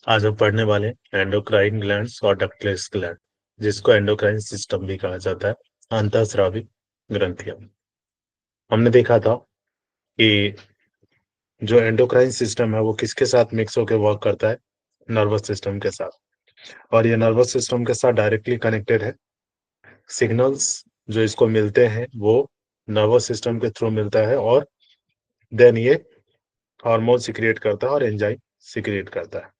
आज हम पढ़ने वाले एंडोक्राइन ग्लैंड्स और डक्टलेस ग्लैंड, जिसको एंडोक्राइन सिस्टम भी कहा जाता है, अंतःस्रावी ग्रंथियां। हमने देखा था कि जो एंडोक्राइन सिस्टम है वो किसके साथ मिक्स होकर वर्क करता है, नर्वस सिस्टम के साथ। और ये नर्वस सिस्टम के साथ डायरेक्टली कनेक्टेड है। सिग्नल्स जो इसको मिलते हैं वो नर्वस सिस्टम के थ्रू मिलता है, और देन ये हार्मोन सिक्रिएट करता है और एंजाइम सिक्रिएट करता है।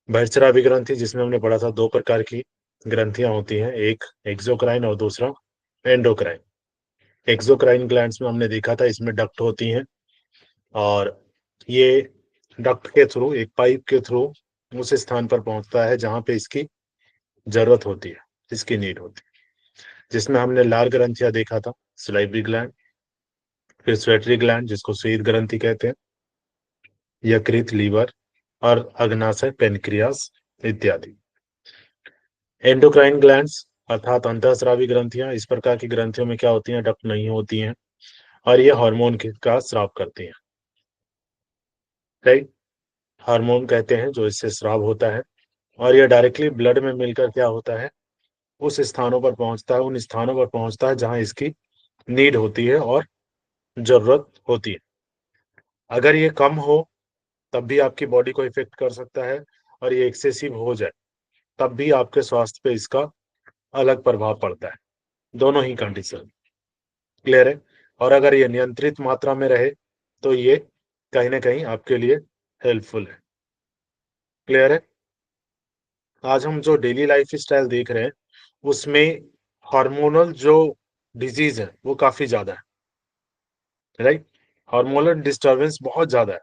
बहिस्रावी ग्रंथि, जिसमें हमने पढ़ा था, दो प्रकार की ग्रंथियां होती हैं, एक एक्सोक्राइन और दूसरा एंडोक्राइन। एक्सोक्राइन ग्लैंड्स में हमने देखा था इसमें डक्ट होती हैं, और ये डक्ट के थ्रू, एक पाइप के थ्रू उस स्थान पर पहुंचता है जहां पे इसकी जरूरत होती है, इसकी नीड होती है। जिसमें हमने लार ग्रंथियां देखा था, सलाइवरी ग्लैंड, फिर स्वेटरी ग्लैंड जिसको स्वेद ग्रंथि कहते हैं, यकृत, लीवर और अग्नाशय, पेनक्रियास इत्यादि। एंडोक्राइन ग्लैंड्स अर्थात अंतःस्रावी ग्रंथियां, इस प्रकार की ग्रंथियों में क्या होती हैं, डक्ट नहीं होती हैं, और ये हार्मोन का स्राव करती हैं। राइट, हार्मोन कहते हैं जो इससे स्राव होता है, और ये डायरेक्टली ब्लड में मिलकर क्या होता है, उस स्थानों पर पहुंचता है, उन स्थानों पर पहुंचता है जहां इसकी नीड होती है और जरूरत होती है। अगर ये कम हो तब भी आपकी बॉडी को इफेक्ट कर सकता है, और ये एक्सेसिव हो जाए तब भी आपके स्वास्थ्य पे इसका अलग प्रभाव पड़ता है। दोनों ही कंडीशन क्लियर है। और अगर ये नियंत्रित मात्रा में रहे तो ये कहीं ना कहीं आपके लिए हेल्पफुल है। क्लियर है। आज हम जो डेली लाइफ स्टाइल देख रहे हैं उसमें हार्मोनल जो डिजीज है वो काफी ज्यादा है। राइट, हार्मोनल डिस्टरबेंस बहुत ज्यादा है,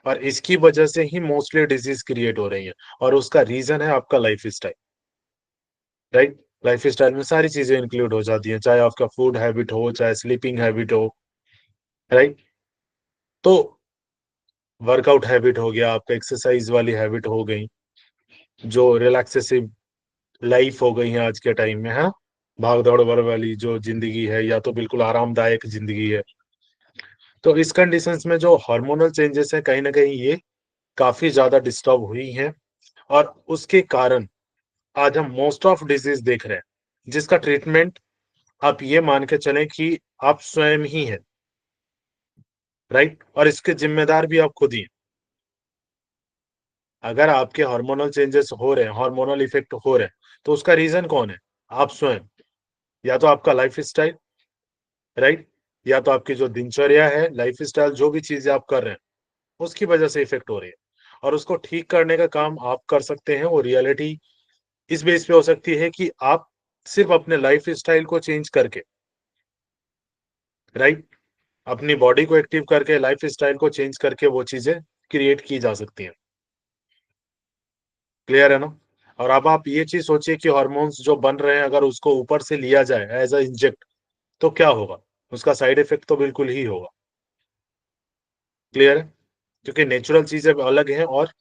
और इसकी वजह से ही मोस्टली डिजीज क्रिएट हो रही है, और उसका रीजन है आपका life style. Right, life style में सारी चीजें इंक्लूड हो जाती हैं, चाहे आपका फूड हैबिट हो, चाहे स्लीपिंग हैबिट हो। राइट, तो वर्कआउट हैबिट हो गया, आपका एक्सरसाइज वाली हैबिट हो गई, जो रिलैक्सेसिव लाइफ हो गई है आज के टाइम में, है भाग दौड़ वाली जो जिंदगी है, या तो बिल्कुल आरामदायक जिंदगी है। तो इस कंडीशंस में जो हार्मोनल चेंजेस है कहीं ना कहीं ये काफी ज्यादा डिस्टर्ब हुई हैं, और उसके कारण आज हम मोस्ट ऑफ डिजीज देख रहे हैं, जिसका ट्रीटमेंट आप ये मान के चलें कि आप स्वयं ही हैं। राइट, और इसके जिम्मेदार भी आप खुद ही हैं। अगर आपके हार्मोनल चेंजेस हो रहे हैं, हार्मोनल इफेक्ट हो रहे हैं, तो उसका रीजन कौन है? आप स्वयं। या तो आपका लाइफ स्टाइल, राइट, या तो आपकी जो दिनचर्या है, लाइफ स्टाइल, जो भी चीजें आप कर रहे हैं उसकी वजह से इफेक्ट हो रही है। और उसको ठीक करने का काम आप कर सकते हैं। वो रियलिटी इस बेस पे हो सकती है कि आप सिर्फ अपने लाइफ स्टाइल को चेंज करके, राइट, अपनी बॉडी को एक्टिव करके, लाइफ स्टाइल को चेंज करके वो चीजें क्रिएट की जा सकती हैं। क्लियर है ना। और अब आप ये चीज सोचिए कि हॉर्मोन्स जो बन रहे हैं अगर उसको ऊपर से लिया जाए एज अ इंजेक्ट, तो क्या होगा? उसका साइड इफेक्ट तो बिल्कुल ही होगा। क्लियर है, क्योंकि नेचुरल चीजें अलग हैं, और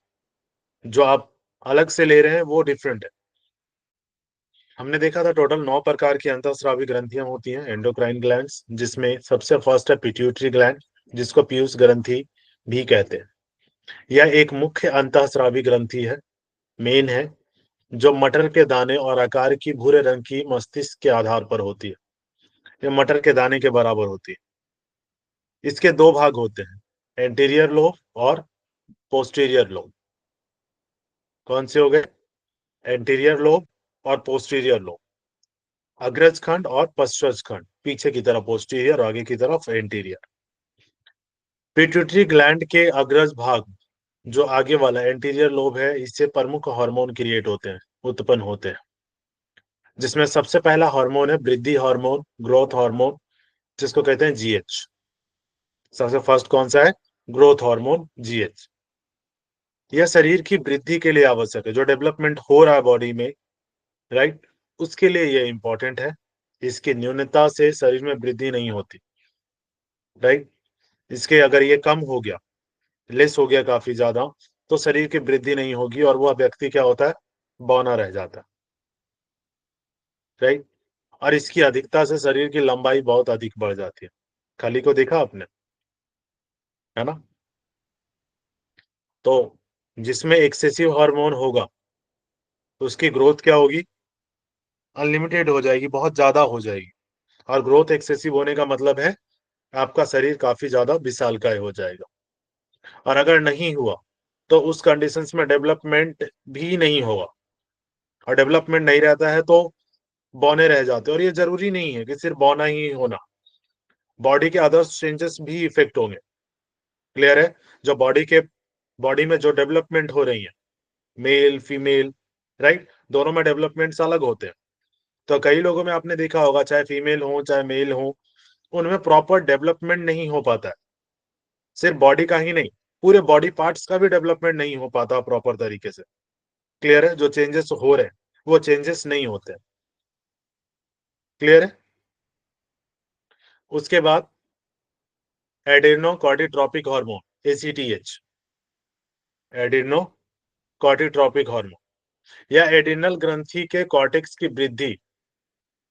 जो आप अलग से ले रहे हैं वो डिफरेंट है। हमने देखा था टोटल 9 प्रकार की अंतःस्रावी ग्रंथियां होती हैं, एंडोक्राइन ग्लैंड्स, जिसमें सबसे फर्स्ट है पिट्यूटरी ग्लैंड, जिसको पीयूष ग्रंथि भी कहते हैं। यह एक मुख्य अंतःस्रावी ग्रंथि है, मेन है, जो मटर के दाने और आकार की भूरे रंग की मस्तिष्क के आधार पर होती है। ये मटर के दाने के बराबर होती है। इसके दो भाग होते हैं, एंटीरियर लोब और पोस्टीरियर लोब। कौन से हो गए? एंटीरियर लोब और पोस्टीरियर लोब। अग्रज खंड और पश्चज खंड, पीछे की तरफ पोस्टीरियर, आगे की तरफ एंटीरियर। पिट्यूटरी ग्लैंड के अग्रज भाग, जो आगे वाला एंटीरियर लोब है, इससे प्रमुख हार्मोन क्रिएट होते हैं, उत्पन्न होते हैं। जिसमें सबसे पहला हार्मोन है वृद्धि हार्मोन, ग्रोथ हार्मोन, जिसको कहते हैं जीएच। सबसे फर्स्ट कौन सा है? Growth hormone, GH. यह शरीर की वृद्धि के लिए आवश्यक है, जो डेवलपमेंट हो रहा है बॉडी में, राइट, उसके लिए यह इंपॉर्टेंट है। इसकी न्यूनता से शरीर में वृद्धि नहीं होती। राइट, इसके अगर ये कम हो गया, लेस हो गया काफी ज्यादा, तो शरीर की वृद्धि नहीं होगी, और वह व्यक्ति क्या होता है? बौना रह जाता है। राइट, और इसकी अधिकता से शरीर की लंबाई बहुत अधिक बढ़ जाती है। खली को देखा आपने, है ना। तो जिसमें एक्सेसिव हार्मोन होगा, तो उसकी ग्रोथ क्या होगी? अनलिमिटेड हो जाएगी, बहुत ज़्यादा हो जाएगी। और ग्रोथ एक्सेसिव होने का मतलब है आपका शरीर काफ़ी ज़्यादा विशालकाय हो जाएगा। और अगर नहीं हुआ, तो उस कंडीशंस में डेवलपमेंट भी नहीं होगा, और डेवलपमेंट नहीं रहता है तो बौने रह जाते हैं। और ये ज़रूरी नहीं है कि सिर्फ़ बौना ही होना, बॉडी के अदर्स चेंजेस भी इफ़ेक्ट होंगे। क्लियर है? जो बॉडी में जो डेवलपमेंट हो रही है, मेल, फीमेल, राइट? दोनों में डेवलपमेंट्स अलग होते हैं। तो कई लोगों में आपने देखा होगा, चाहे फीमेल हो, चाहे मेल हो, उनमें प्रॉपर डेवलपमेंट नहीं हो पाता है। सिर्फ बॉडी का ही नहीं, पूरे बॉडी पार्ट्स का भी डेवलपमेंट नहीं हो पाता प्रॉपर तरीके से। क्लियर है? जो चेंजेस हो रहे हैं, वो चेंजेस नहीं होते हैं। क्लियर है? उसके बाद एडेनोकॉर्टिट्रोपिक हार्मोन, एसीटीएच, एडेनोकॉर्टिट्रोपिक हार्मोन या एड्रिनल ग्रंथि के कॉर्टेक्स की वृद्धि,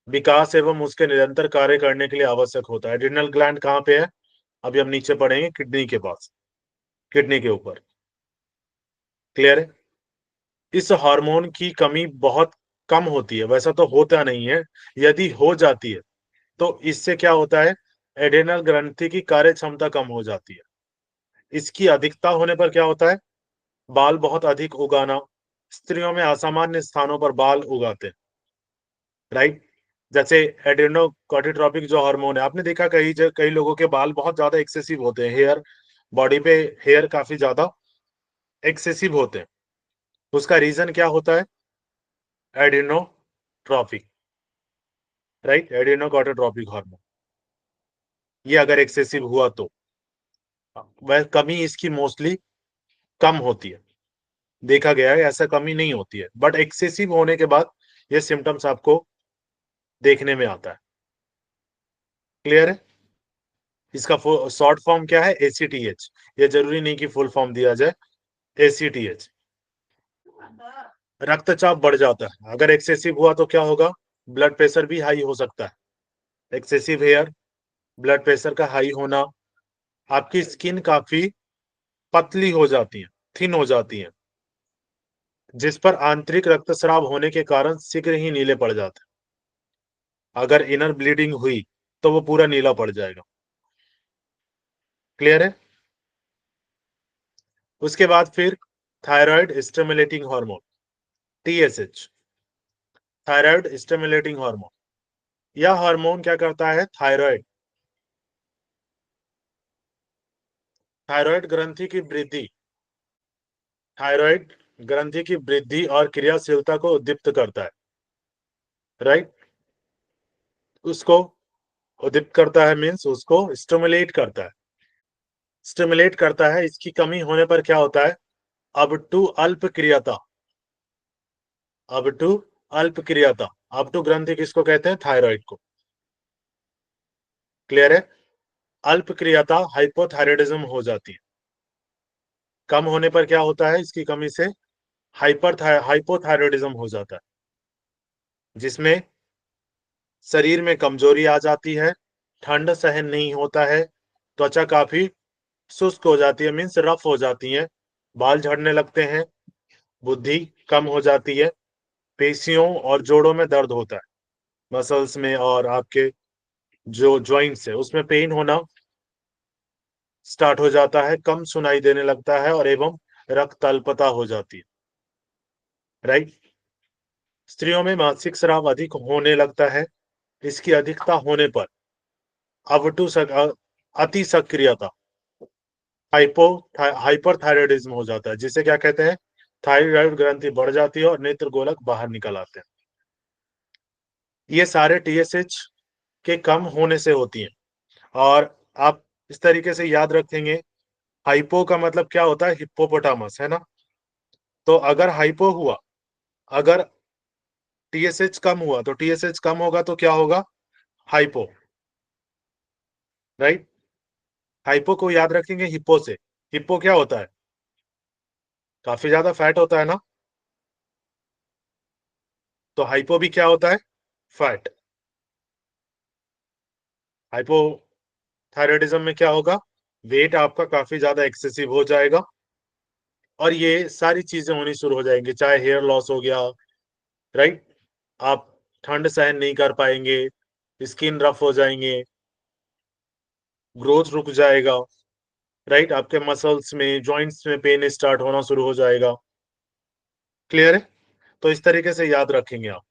विकास एवं उसके निरंतर कार्य करने के लिए आवश्यक होता है। एड्रिनल ग्लैंड कहाँ पे है? अभी हम नीचे पढ़ेंगे, किडनी के पास, किडनी के ऊपर। क्लियर है? इस हार्मोन की कमी बहुत कम होती है, वैसा तो होता नहीं है। यदि हो जाती है, तो इससे क्या होता है? एड्रिनल ग्रंथि की कार्य क्षमता कम हो जाती है। इसकी अधिकता होने पर क्या होता है? बाल बहुत अधिक उगाना, स्त्रियों में असामान्य स्थानों पर बाल उगाते हैं, राइट? जैसे एड्रेनोकॉर्टिट्रोपिक जो हार्मोन है, आपने देखा कई लोगों के बाल बहुत ज्यादा एक्सेसिव होते हैं, हेयर, बॉडी पे हेयर काफी ज्यादा एक्सेसिव होते हैं। उसका रीजन क्या होता है? एड्रेनोट्रॉपिक, राइट? एड्रेनोकॉर्टिट्रोपिक हार्मोन, ये अगर एक्सेसिव हुआ तो वह कमी इसकी मोस्टली कम होती है। देखा गया है ऐसा कमी नहीं होती है, बट एक्सेसिव होने के बाद ये सिम्टम्स आपको देखने में आता है। क्लियर है? इसका शॉर्ट फॉर्म क्या है? एसीटीएच। ये जरूरी नहीं कि फुल फॉर्म दिया जाए। एसीटीएच। रक्तचाप बढ़ जाता है, अगर एक्सेसिव हुआ तो क्या होगा? ब्लड प्रेशर भी हाई हो सकता है। एक्सेसिव हेयर, ब्लड प्रेशर का हाई होना, आपकी स्किन काफी पतली हो जाती है, थिन हो जाती है, जिस पर आंतरिक रक्तस्राव होने के कारण शीघ्र ही नीले पड़ जाते हैं। अगर इनर ब्लीडिंग हुई, तो वो पूरा नीला पड़ जाएगा। क्लियर है? उसके बाद फिर thyroid stimulating hormone, TSH, thyroid stimulating hormone. यह हार्मोन क्या करता है? थायराइड ग्रंथि की वृद्धि, थायराइड ग्रंथि की वृद्धि और क्रियाशीलता को उद्दीप्त करता है, राइट? उसको उद्दीप्त करता है मीन्स उसको स्टिमुलेट करता है। स्टिमुलेट करता है, इसकी कमी होने पर क्या होता है? अब टू अल्प क्रियाता, अब टू अल्प क्रियाता, अब टू ग्रंथि किसको कहते हैं? थायराइड को। क्लियर है? अल्प क्रियाता हाइपोथायराइडिज्म हो जाती है। कम होने पर क्या होता है? इसकी कमी से हाइपोथायराइडिज्म हो जाता है, जिसमें शरीर में कमजोरी आ जाती है, ठंड सहन नहीं होता है, त्वचा काफी शुष्क हो जाती है, मीन्स रफ हो जाती है, बाल झड़ने लगते हैं, बुद्धि कम हो जाती है, पेशियों और जोड़ों में दर्द होता है, मसल्स में और आपके जो जॉइंट्स है उसमें पेन होना स्टार्ट हो जाता है, कम सुनाई देने लगता है और एवं रक्त अल्पता हो जाती है, राइट? स्त्रियों में मासिक स्राव अधिक होने लगता है। इसकी अधिकता होने पर अवटु अति सक्रियता, हाइपो हाइपरथायराइडिज्म हो जाता है, जिसे क्या कहते हैं? थायराइड ग्रंथि बढ़ जाती है और नेत्र गोलक बाहर निकल आते हैं। ये सारे टीएसएच के कम होने से होती हैं। और आप इस तरीके से याद रखेंगे, हाइपो का मतलब क्या होता है? हिप्पोपोटामस, है ना? तो अगर हाइपो हुआ, अगर टीएसएच कम हुआ, तो टीएसएच कम होगा तो क्या होगा? Hypo, right? हाइपो को याद रखेंगे हिप्पो से। हिप्पो क्या होता है? काफी ज्यादा फैट होता है ना? तो हाइपो भी क्या होता है? फैट। हाइपोथायराइडिज्म में क्या होगा? वेट आपका काफी ज्यादा एक्सेसिव हो जाएगा, और ये सारी चीजें होनी शुरू हो जाएंगी, चाहे हेयर लॉस हो गया, राइट, आप ठंड सहन नहीं कर पाएंगे, स्किन रफ हो जाएंगे, ग्रोथ रुक जाएगा, राइट, आपके मसल्स में जॉइंट्स में पेन स्टार्ट होना शुरू हो जाएगा। क्लियर है? तो इस तरीके से याद रखेंगे आप।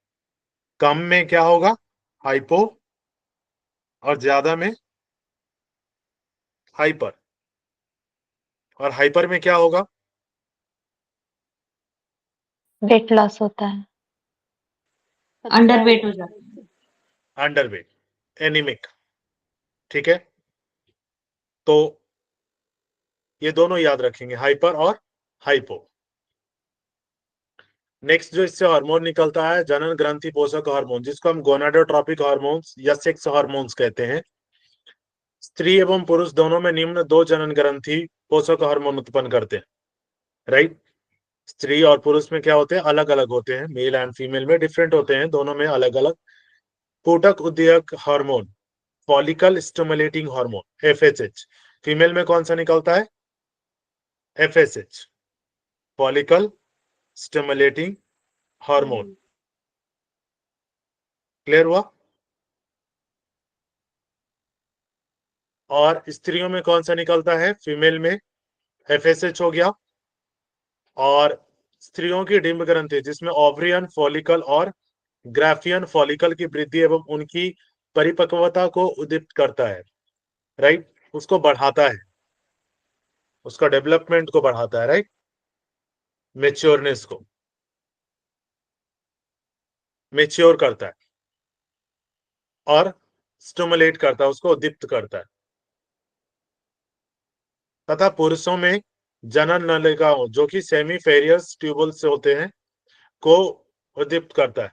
कम में क्या होगा? हाइपो, और ज्यादा में हाइपर, और हाइपर में क्या होगा? वेट लॉस होता है। अंडर वेट हो जाता है। Underweight, anaemic. ठीक है, तो ये दोनों याद रखेंगे, हाइपर और हाइपो। नेक्स्ट जो इससे हार्मोन निकलता है, जनन ग्रंथि पोषक हार्मोन, जिसको हम गोनाडोट्रोपिक हार्मोन्स या सेक्स हार्मोन्स कहते हैं। स्त्री एवं पुरुष दोनों में निम्न दो जनन ग्रंथि पोषक हार्मोन उत्पन्न करते हैं, राइट। स्त्री और पुरुष में क्या होते हैं? अलग अलग होते हैं, मेल एंड फीमेल में डिफरेंट होते हैं, दोनों में अलग अलग। पूटक उद्दीपक hormone, follicle stimulating hormone, FSH, female में कौन सा निकलता है? FSH, follicle stimulating hormone. Clear हुआ? और स्त्रियों में कौन सा निकलता है? फीमेल में एफएसएच हो गया, और स्त्रियों की डिंब ग्रंथि जिसमें ओवरियन फॉलिकल और ग्राफियन फॉलिकल की वृद्धि एवं उनकी परिपक्वता को उद्दीपित करता है, राइट, उसको बढ़ाता है, उसका डेवलपमेंट को बढ़ाता है, राइट, मेच्योरनेस को मेच्योर करता है, और स्टिमुलेट करता है, उसको उद्दीप्त करता है। तथा पुरुषों में जनन नलिकाओं, जो कि सेमीफेरियस ट्यूबल से होते हैं, को उद्दीप्त करता है,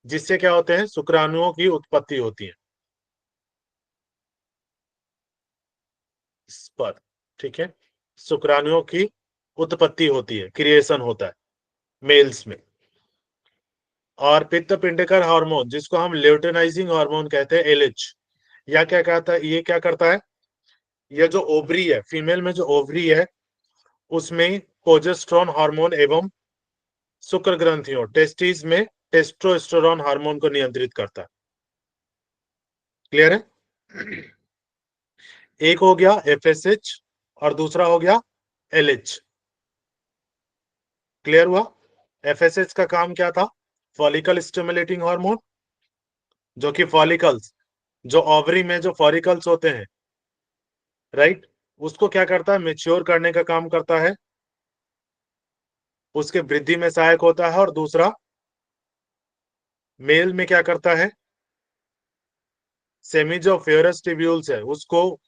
जिससे क्या होते हैं? शुक्राणुओं की उत्पत्ति होती है इस पर। ठीक है, शुक्राणुओं की उत्पत्ति होती है, क्रिएशन होता है मेल्स में। और पित्त पिंडकर हार्मोन, जिसको हम ल्यूटेनाइजिंग हार्मोन कहते हैं, एलएच, या क्या कहता है? ये क्या करता है? ये जो ओवरी है, फीमेल में जो ओवरी है, उसमें प्रोजेस्टेरोन हार्मोन एवं शुक्र ग्रंथियों टेस्टिस में टेस्टोस्टेरोन हार्मोन को नियंत्रित करता है। क्लियर है? एक हो गया एफएसएच और दूसरा हो गया एलएच। क्लियर हुआ? एफएसएच का काम क्या था? फॉलिकल स्टिमुलेटिंग हार्मोन, जो कि फॉलिकल्स, जो ओवरी में जो फॉलिकल्स होते हैं, राइट, उसको क्या करता है? मेच्योर करने का काम करता है, उसके वृद्धि में सहायक होता है। और दूसरा, मेल में क्या करता है? सेमी जो फेरस टिब्यूल्स है, उसको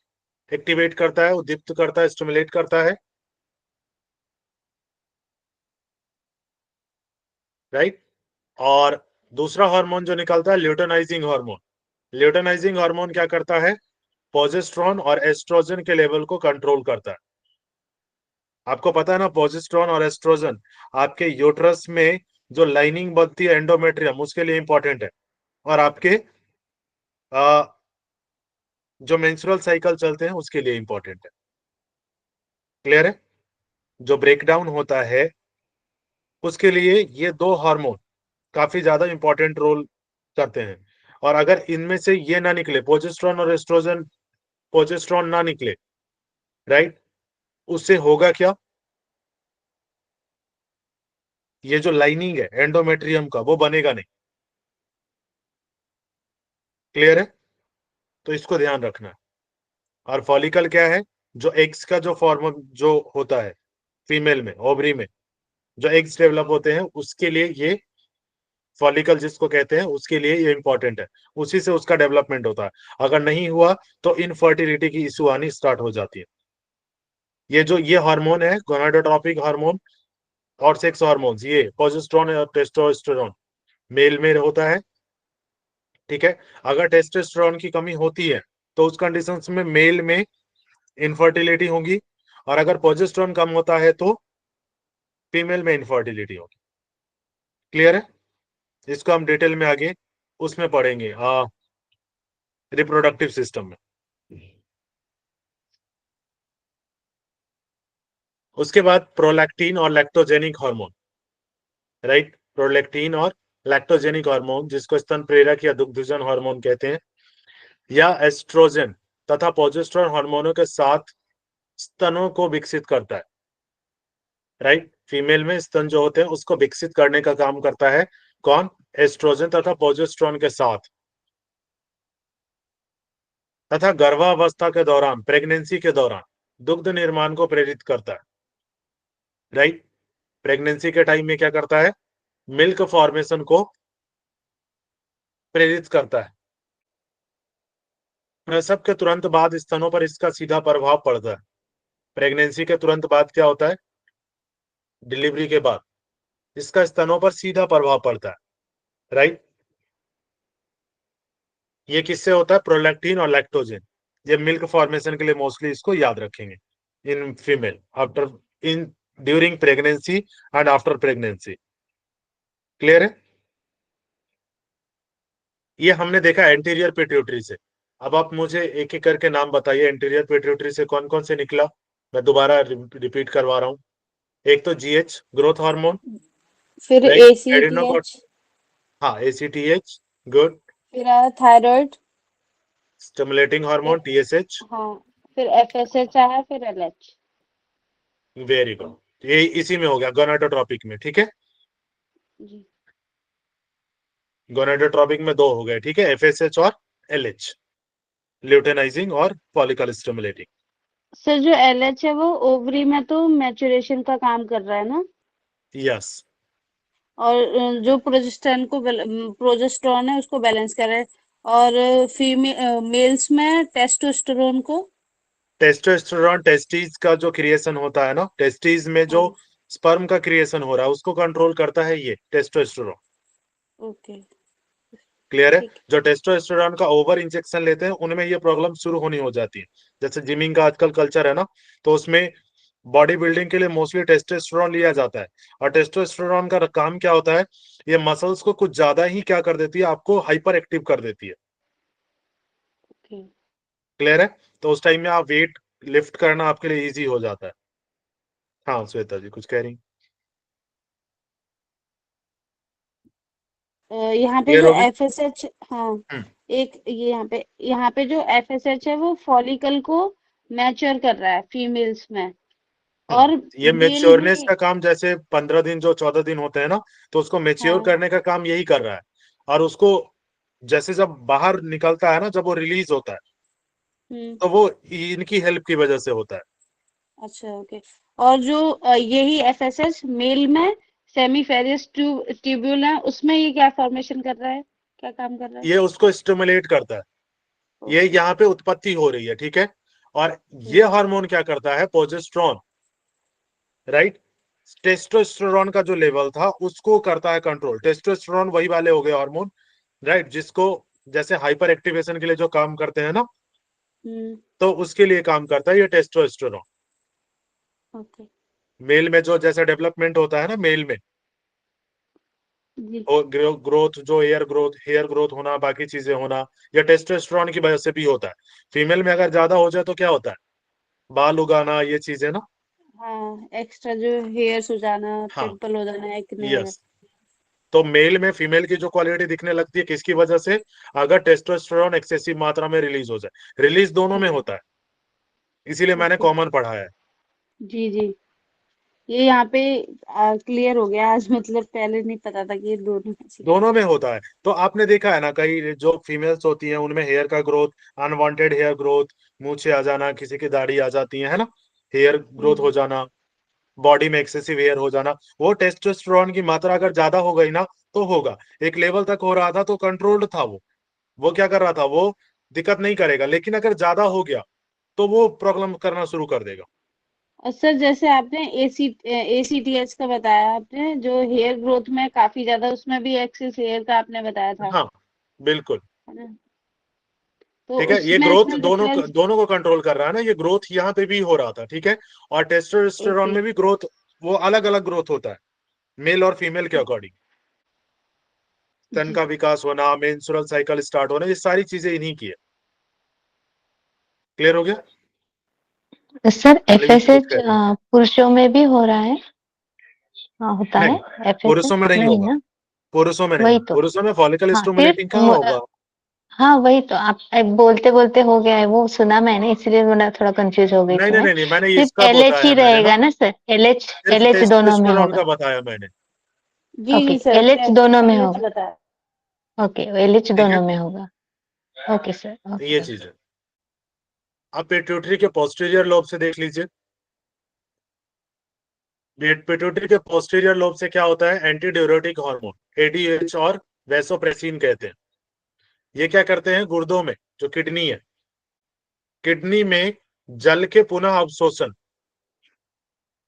एक्टिवेट करता है, उद्दीप्त करता है, स्टिमुलेट करता है, राइट। और दूसरा हार्मोन जो निकलता है, ल्यूटेनाइजिंग हार्मोन। ल्यूटेनाइजिंग हार्मोन क्या करता है? प्रोजेस्टेरोन और एस्ट्रोजन के लेवल को कंट्रोल करता है। आपको पता है ना, प्रोजेस्टेरोन और एस्ट्रोजन आपके यूट्रस में जो लाइनिंग बनती है एंडोमेट्रियम, उसके लिए इंपॉर्टेंट है, और आपके जो मेंस्ट्रुअल साइकिल चलते हैं उसके लिए इंपॉर्टेंट है। क्लियर है? जो ब्रेकडाउन होता है उसके लिए ये दो हार्मोन काफी ज्यादा इंपॉर्टेंट रोल करते हैं। और अगर इनमें से ये ना निकले, प्रोजेस्टेरोन और एस्ट्रोजन, प्रोजेस्टेरोन ना निकले, राइट, उससे होगा क्या? ये जो लाइनिंग है एंडोमेट्रियम का, वो बनेगा नहीं। क्लियर है? तो इसको ध्यान रखना है। और फॉलिकल क्या है? जो एग्स का जो फॉर्म जो होता है फीमेल में, ओवरी में जो एग्स डेवलप होते हैं, उसके लिए ये फॉलिकल जिसको कहते हैं, उसके लिए ये इंपॉर्टेंट है, उसी से उसका डेवलपमेंट होता है। अगर नहीं हुआ तो इनफर्टिलिटी की इश्यू आनी स्टार्ट हो जाती है। ये जो ये हार्मोन है, गोनाडोट्रोपिक हार्मोन और सेक्स हार्मोन्स, ये प्रोजेस्टेरोन और टेस्टोस्टेरोन मेल में होता है। ठीक है, अगर टेस्टोस्टेरोन की कमी होती है तो उस कंडीशंस में मेल में इनफर्टिलिटी होगी, और अगर प्रोजेस्टेरोन कम होता है तो फीमेल में इनफर्टिलिटी होगी। क्लियर है? इसको हम डिटेल में आगे उसमें पढ़ेंगे, रिप्रोडक्टिव सिस्टम में। उसके बाद प्रोलैक्टिन और लैक्टोजेनिक हार्मोन, राइट, प्रोलैक्टिन और लैक्टोजेनिक हार्मोन जिसको स्तन प्रेरक या दुग्धजन हार्मोन कहते हैं, या एस्ट्रोजन तथा प्रोजेस्टेरोन हार्मोनों के साथ स्तनों को विकसित करता है, राइट। फीमेल में स्तन जो होते हैं उसको विकसित करने का काम करता है कौन? एस्ट्रोजन तथा प्रोजेस्टेरोन के साथ, तथा गर्भावस्था के दौरान, प्रेगनेंसी के दौरान दुग्ध निर्माण को प्रेरित करता है, राइट। प्रेगनेंसी के टाइम में क्या करता है? मिल्क फॉर्मेशन को प्रेरित करता है। प्रसव के तुरंत बाद स्तनों पर इसका सीधा प्रभाव पड़ता है। प्रेगनेंसी के तुरंत बाद क्या होता है? डिलीवरी के बाद इसका स्तनों पर सीधा प्रभाव पड़ता है, राइट। ये किससे होता है? प्रोलैक्टिन और लैक्टोजन। ये मिल्क फॉर्मेशन के लिए मोस्टली इसको याद रखेंगे in female after in during pregnancy and after pregnancy. Clear है? ये हमने देखा एंटीरियर पिट्यूटरी से। अब आप मुझे एक एक करके नाम बताइए, एंटीरियर पिट्यूटरी से कौन कौन से निकला। मैं दोबारा रिपीट करवा रहा हूँ। एक तो जीएच ग्रोथ हार्मोन, फिर राइट, ACTH, हाँ एसीटीएच, गुड। फिर थायराइड, स्टिमुलेटिंग हार्मोन टीएसएच, हाँ, फिर FSH आया, फिर LH। Very good. ये इसी में हो गया गोनाडोट्रोपिक में, ठीक है। जी। गोनाडोट्रोपिक में दो हो गए, ठीक है, एफएसएच और एलएच, ल्यूटेनाइजिंग और फॉलिकल स्टिमुलेटिंग। सर जो LH है वो ओवरी में तो मैचुरेशन का काम कर रहा है ना, यस, और जो प्रोजेस्टेरॉन है उसको बैलेंस कर रहा है, और फीमेल मेल्स में टेस्टोस्टेरोन को। टेस्टोस्टेरोन टेस्टिस का जो क्रिएशन होता है ना, टेस्टिस में जो हाँ, स्पर्म का क्रिएशन हो रहा है उसको कंट्रोल करता है ये टेस्टोस्टेरोन। ओके, क्लियर है? ठीक जो टेस्टोस्टेरोन का ओवर इंजेक्शन लेते हैं उनमें ये प्रॉब्लम शुरू होनी हो जाती है। जैसे जिमिंग का आजकल कल्चर है ना, तो उसमें बॉडी बिल्डिंग के लिए मोस्टली टेस्टोस्टेरोन लिया जाता है। और टेस्टोस्टेरोन का काम क्या होता है? ये मसल्स को कुछ ज्यादा ही क्या कर देती है, आपको हाइपर एक्टिव कर देती है। है। क्लियर है? तो उस टाइम में आप वेट लिफ्ट करना आपके लिए इजी हो जाता है। हाँ श्वेता जी कुछ कह रही? यहाँ पे क्लियर जो होगी? FSH, हाँ, हम्म, एक ये यहाँ पे जो FSH है वो फॉलिकल को मैच्योर कर रहा है फीमेल्स में, और ये मेल मेच्योरनेस में, का काम, जैसे 15 दिन जो 14 दिन होते हैं ना, तो उसको मेच्योर हाँ, करने का काम यही कर रहा है। और उसको जैसे जब बाहर निकलता है ना, जब वो रिलीज होता है, हम्म, तो वो इनकी हेल्प की वजह से होता है। अच्छा, ओके। और जो यही FSH मेल में सेमीफेरियस ट्यूब्यूल है, उसमें ये क्या फॉर्मेशन कर रहा है, क्या काम कर रहा है? ये उसको स्टिमुलेट करता है। ये ओके, यहाँ पे उत्पत्ति हो रही है, ठीक है। और ये ठीक है। हार्मोन क्या करता है? प्रोजेस्टेरोन, राइट, टेस्टोस्टेरोन का जो लेवल था उसको करता है कंट्रोल। टेस्टोस्टेरोन वही वाले हो गए हार्मोन, राइट, जिसको जैसे हाइपर एक्टिवेशन के लिए जो काम करते हैं ना, हम्म, तो उसके लिए काम करता है ये टेस्टोस्टेरोन। ओके, मेल में जो जैसा डेवलपमेंट होता है ना मेल में, जी, और ग्रोथ जो हेयर ग्रोथ होना, बाकी चीजें होना, या टेस्टोस्टेरोन की वजह से भी होता है। फीमेल में अगर ज्यादा हो जाए तो क्या होता है? बाल उगाना, ये चीजें ना। हाँ, एक्स्ट्रा जो हेयर्स हो जाना, हाँ, पिंपल हो जाना, एक्ने वगैरह। यस। तो मेल में फीमेल की जो क्वालिटी दिखने लगती है किसकी वजह से? अगर टेस्टोस्टेरोन एक्सेसिव मात्रा में रिलीज हो जाए। रिलीज दोनों में हाँ, होता है, इसीलिए मैंने ओके, कॉमन पढ़ा है। जी, जी। ये यहाँ पे क्लियर हो गया आज, मतलब पहले नहीं पता था कि ये दोनों ऐसी दोनों करते में होता है। तो आपने देखा है ना, कई जो फीमेल्स होती हैं उनमें हेयर का ग्रोथ, अनवांटेड हेयर ग्रोथ, मूछें आ जाना, किसी की दाढ़ी आ जाती है ना, हेयर हैं। ग्रोथ हो जाना, बॉडी में एक्सेसिव हेयर हो जाना, वो टेस्टोस्टेरोन की मात्रा अगर ज्यादा हो गई ना तो होगा। एक लेवल तक हो रहा था तो कंट्रोल्ड था वो क्या कर रहा था, वो दिक्कत नहीं करेगा। लेकिन अगर ज्यादा हो गया तो वो प्रॉब्लम करना शुरू कर देगा। और सर जैसे आपने ACTH का बताया, आपने जो हेयर ग्रोथ में काफी ज्यादा, उसमें भी एक्सेस हेयर का आपने बताया था, हाँ बिल्कुल, है ना? तो ठीक है। ये उसमें ग्रोथ इसमें दोनों डिफरेंस। दोनों को कंट्रोल कर रहा है ना, ये ग्रोथ यहाँ पे भी हो रहा था, ठीक है। और टेस्टोस्टेरोन ओके, में भी ग्रोथ, वो अलग अलग ग्रोथ होता है मेल और फीमेल के अकॉर्डिंग। स्तन जी, का विकास होना, मेंस्ट्रुअल साइकिल स्टार्ट होना, ये सारी चीजें इन्हीं की है। क्लियर हो गया? सर लिविंग स्टेज एफएसएच कहते हैं। पुरुषों में भी हो रहा है? होता है नहीं, एफएसएच? पुरुषों में नहीं नहीं होगा, ना? पुरुषों में नहीं, वही तो। पुरुषों में फॉलिकल हाँ, स्टिमुलेटिंग कहाँ होगा। हाँ वही तो आप बोलते बोलते हो गया है, वो सुना मैंने, इसलिए मैं थोड़ा कंफ्यूज हो गई नहीं थी नहीं मैं। नहीं नहीं, मैंने सिर्फ इसका एलएच ही बताया मैंने ना, रहेगा ना सर? एलएच सिर्फ एलएच दोनों में टेस्टोस्टेरोन होगा? का बताया मैंने। जी ओके, जी सर, एलएच दोनों में एलएच होगा। बताया। ओके, एलएच ठीक है, दोनों में होगा। ओके सर, तो ये ओके। चीज है। आप पिट्यूटरी के पोस्टीरियर लोब से देख लीजिए। पिट्यूटरी के पोस्टीरियर लोब से क्या होता है, एंटी ड्यूरेटिक हार्मोन एडीएच और वैसोप्रेसिन कहते हैं। ये क्या करते हैं, गुर्दों में जो किडनी है, किडनी में जल के पुनः अवशोषण,